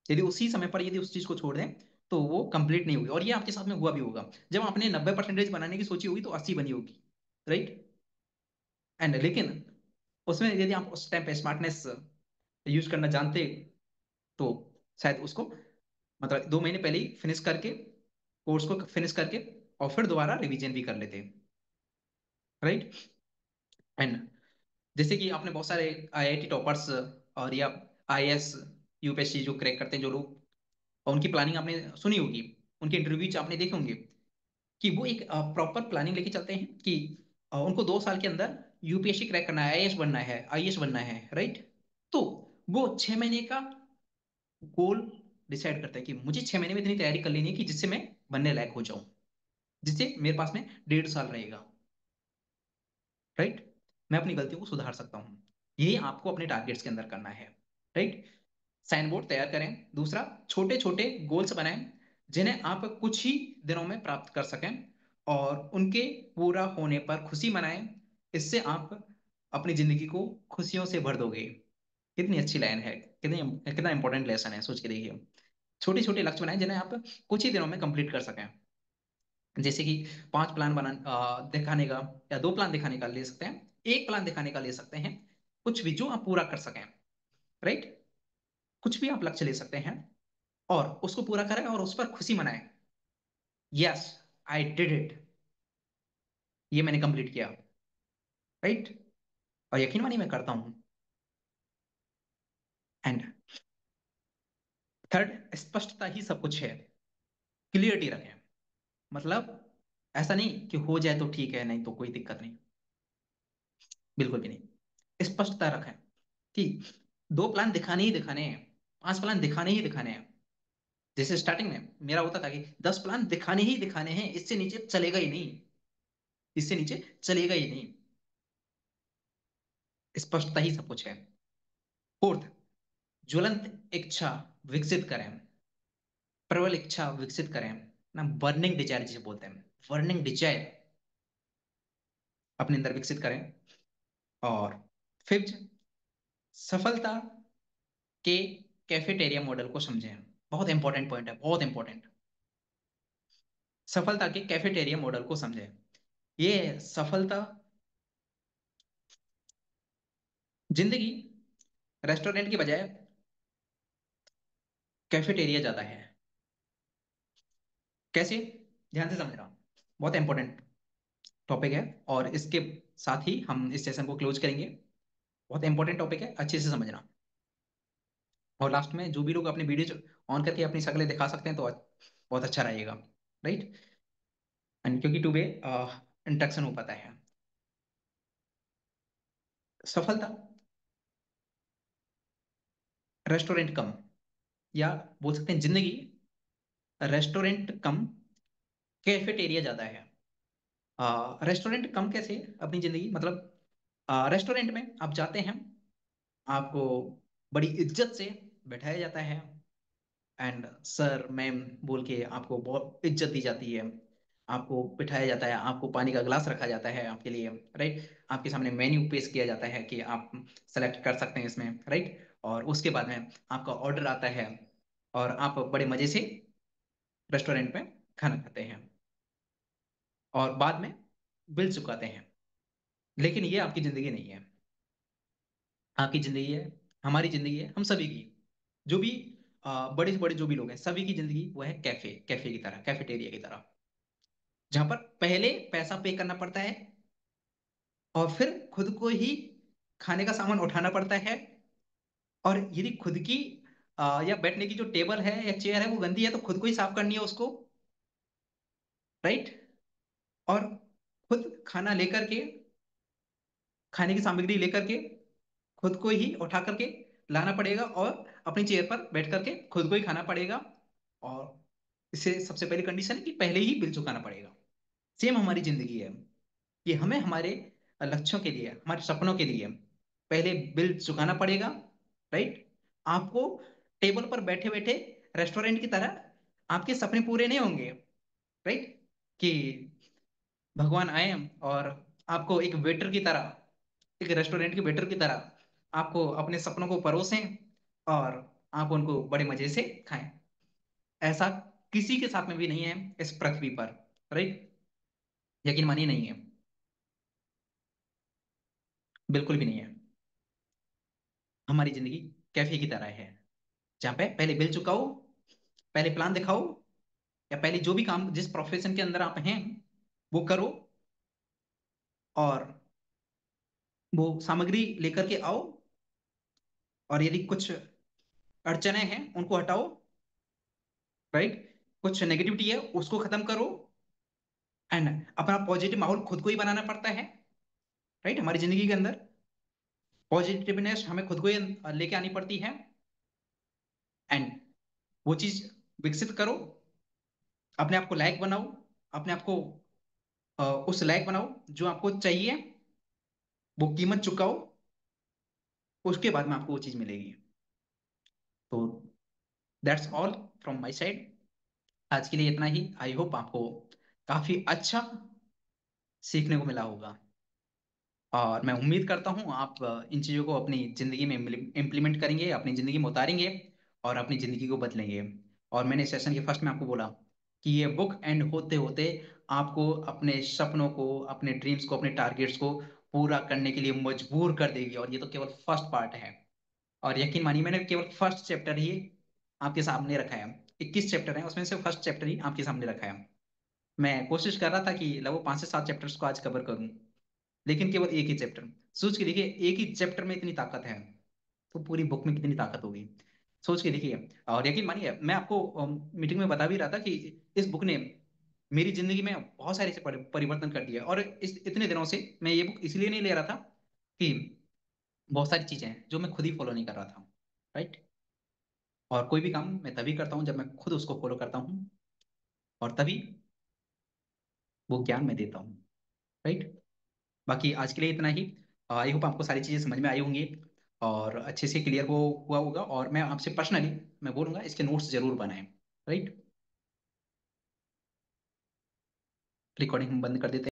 यदि उसी समय पर यदि उस चीज को छोड़ दें तो वो कंप्लीट नहीं होगी, और ये आपके साथ में हुआ भी होगा। जब आपने 90% बनाने की सोची होगी तो 80 बनी होगी, राइट। एंड लेकिन उसमें यदि आप उस टाइम पे स्मार्टनेस यूज करना जानते तो शायद उसको मतलब 2 महीने पहले ही फिनिश करके, कोर्स को फिनिश करके और फिर दोबारा रिवीजन भी कर लेते, राइट। एंड जैसे कि आपने बहुत सारे आईआईटी टॉपर्स और या आईएएस यूपीएससी जो क्रैक करते हैं जो लोग, और उनकी प्लानिंग आपने सुनी होगी, उनके इंटरव्यूज आपने देखे होंगे कि वो एक प्रॉपर प्लानिंग लेके चलते हैं कि उनको 2 साल के अंदर यूपीएससी क्रैक करना है, आईएएस बनना है, आईएएस बनना है, राइट। तो वो 6 महीने का गोल डिसाइड करता है कि मुझे 6 महीने में इतनी तैयारी कर लेनी है कि जिससे मैं बनने लायक हो जाऊं, जिससे मेरे पास में 1.5 साल रहेगा, राइट। मैं अपनी गलतियों को सुधार सकता हूँ। यही आपको अपने टारगेट्स के अंदर करना है, राइट। साइन बोर्ड तैयार करें। दूसरा, छोटे छोटे गोल्स बनाएं जिन्हें आप कुछ ही दिनों में प्राप्त कर सकें, और उनके पूरा होने पर खुशी मनाएं। इससे आप अपनी जिंदगी को खुशियों से भर दोगे। कितनी अच्छी लाइन है, कितनी कितना इंपॉर्टेंट लेसन है, सोच के देखिए। छोटे छोटे लक्ष्य बनाएं जिन्हें आप कुछ ही दिनों में कंप्लीट कर सकें। जैसे कि 5 प्लान दिखाने का, या 2 प्लान दिखाने का ले सकते हैं, 1 प्लान दिखाने का ले सकते हैं, कुछ भी जो आप पूरा कर सकें, राइट। कुछ भी आप लक्ष्य ले सकते हैं और उसको पूरा करें और उस पर खुशी मनाएं। यस, आई डिड इट, ये मैंने कंप्लीट किया, राइट। और यकीन मानिए मैं करता हूं। एंड थर्ड, स्पष्टता ही सब कुछ है। क्लियरिटी रखें, मतलब ऐसा नहीं कि हो जाए तो ठीक है, नहीं तो कोई दिक्कत नहीं, बिल्कुल भी नहीं। स्पष्टता रखें कि 2 प्लान दिखाने ही दिखाने हैं, 5 प्लान दिखाने ही दिखाने हैं। जैसे स्टार्टिंग में मेरा होता था कि 10 प्लान दिखाने ही दिखाने हैं, इससे नीचे चलेगा ही नहीं, इससे नीचे चलेगा ही नहीं। स्पष्टता ही सब कुछ है। फोर्थ, ज्वलंत इच्छा विकसित करें, प्रबल इच्छा विकसित करें ना, बर्निंग डिजायर जिसे बोलते हैं, बर्निंग डिजायर अपने अंदर विकसित करें। और फिफ्थ, सफलता के कैफेटेरिया मॉडल को समझें। बहुत इंपॉर्टेंट पॉइंट है, बहुत इंपॉर्टेंट। सफलता के कैफेटेरिया मॉडल को समझें। ये सफलता, जिंदगी रेस्टोरेंट की बजाय कैफेटेरिया ज्यादा है। कैसे, ध्यान से समझना, बहुत इंपॉर्टेंट टॉपिक है। और इसके साथ ही हम इस सेशन को क्लोज करेंगे। बहुत इंपॉर्टेंट टॉपिक है, अच्छे से समझना। और लास्ट में जो भी लोग अपने वीडियो ऑन करके अपनी शक्लें दिखा सकते हैं तो बहुत अच्छा रहेगा, राइट। एंड क्योंकि टू वे इंटरेक्शन हो पाता है। सफलता रेस्टोरेंट कम, या बोल सकते हैं जिंदगी रेस्टोरेंट कम कैफेटेरिया ज्यादा है। रेस्टोरेंट कम कैसे अपनी जिंदगी, मतलब रेस्टोरेंट में आप जाते हैं, आपको बड़ी इज्जत से बैठाया जाता है, एंड सर मैम बोल के आपको बहुत इज्जत दी जाती है। आपको बिठाया जाता है, आपको पानी का गिलास रखा जाता है आपके लिए, राइट। आपके सामने मेन्यू पेश किया जाता है कि आप सेलेक्ट कर सकते हैं इसमें, राइट। और उसके बाद में आपका ऑर्डर आता है, और आप बड़े मजे से रेस्टोरेंट में खाना खाते हैं, और बाद में बिल चुकाते हैं। लेकिन ये आपकी जिंदगी नहीं है। आपकी जिंदगी है हमारी जिंदगी है हम सभी की, जो भी बड़े से बड़े जो भी लोग हैं सभी की जिंदगी वो है कैफे, कैफे की तरह, कैफेटेरिया की तरह, जहां पर पहले पैसा पे करना पड़ता है और फिर खुद को ही खाने का सामान उठाना पड़ता है। और यदि खुद की या बैठने की जो टेबल है या चेयर है वो गंदी है तो खुद को ही साफ करनी है उसको, राइट। और खुद खाना लेकर के, खाने की सामग्री लेकर के खुद को ही उठा करके लाना पड़ेगा और अपनी चेयर पर बैठ करके खुद को ही खाना पड़ेगा। और इससे सबसे पहली कंडीशन है कि पहले ही बिल चुकाना पड़ेगा। सेम हमारी जिंदगी है कि हमें हमारे लक्ष्यों के लिए, हमारे सपनों के लिए पहले बिल चुकाना पड़ेगा, राइट। आपको टेबल पर बैठे बैठे रेस्टोरेंट की तरह आपके सपने पूरे नहीं होंगे, राइट। कि भगवान आए और आपको एक वेटर की तरह, एक रेस्टोरेंट के वेटर की तरह आपको अपने सपनों को परोसें और आप उनको बड़े मजे से खाएं। ऐसा किसी के साथ में भी नहीं है इस पृथ्वी पर, राइट। यकीन मानिए नहीं है, बिल्कुल भी नहीं है। हमारी जिंदगी कैफे की तरह है, जहां पे पहले बिल चुकाओ, पहले प्लान दिखाओ, या पहले जो भी काम जिस प्रोफेशन के अंदर आप हैं वो करो, और वो सामग्री लेकर के आओ, और यदि कुछ अड़चने हैं उनको हटाओ, राइट। कुछ नेगेटिविटी है उसको खत्म करो, एंड अपना पॉजिटिव माहौल खुद को ही बनाना पड़ता है, राइट। हमारी जिंदगी के अंदर पॉजिटिवनेस हमें खुद को ही लेके आनी पड़ती है, एंड वो चीज विकसित करो, अपने आप को लायक बनाओ, अपने आप को उस लायक बनाओ जो आपको चाहिए, वो कीमत चुकाओ, उसके बाद में आपको वो चीज मिलेगी। तो that's all from my side. आज के लिए इतना ही। आई होप आपको काफी अच्छा सीखने को मिला होगा, और मैं उम्मीद करता हूँ आप इन चीज़ों को अपनी ज़िंदगी में इम्प्लीमेंट करेंगे, अपनी ज़िंदगी में उतारेंगे और अपनी ज़िंदगी को बदलेंगे। और मैंने सेशन के फर्स्ट में आपको बोला कि ये बुक एंड होते होते आपको अपने सपनों को, अपने ड्रीम्स को, अपने टारगेट्स को पूरा करने के लिए मजबूर कर देगी, और ये तो केवल फर्स्ट पार्ट है। और यकीन मानिए मैंने केवल फर्स्ट चैप्टर ही आपके सामने रखा है। 21 चैप्टर है उसमें से फर्स्ट चैप्टर ही आपके सामने रखा है। मैं कोशिश कर रहा था कि लगभग 5 से 7 चैप्टर्स को आज कवर करूं, लेकिन केवल एक ही चैप्टर। सोच के देखिए एक ही चैप्टर में इतनी ताकत है, तो पूरी बुक में कितनी ताकत होगी। सोच के देखिए। और यकीन मानिए मैं आपको मीटिंग में बता भी रहा था कि इस बुक ने मेरी जिंदगी में बहुत सारे ऐसे परिवर्तन कर दिया, और इस इतने दिनों से मैं ये बुक इसलिए नहीं ले रहा था कि बहुत सारी चीजें हैं जो मैं खुद ही फॉलो नहीं कर रहा था, राइट। और कोई भी काम मैं तभी करता हूँ जब मैं खुद उसको फॉलो करता हूँ, और तभी वो ज्ञान मैं देता हूँ, राइट। बाकी आज के लिए इतना ही। आई होप आपको सारी चीजें समझ में आई होंगी और अच्छे से क्लियर हो हुआ होगा, और मैं आपसे पर्सनली मैं बोलूंगा इसके नोट्स जरूर बनाएं, राइट। रिकॉर्डिंग हम बंद कर देते हैं।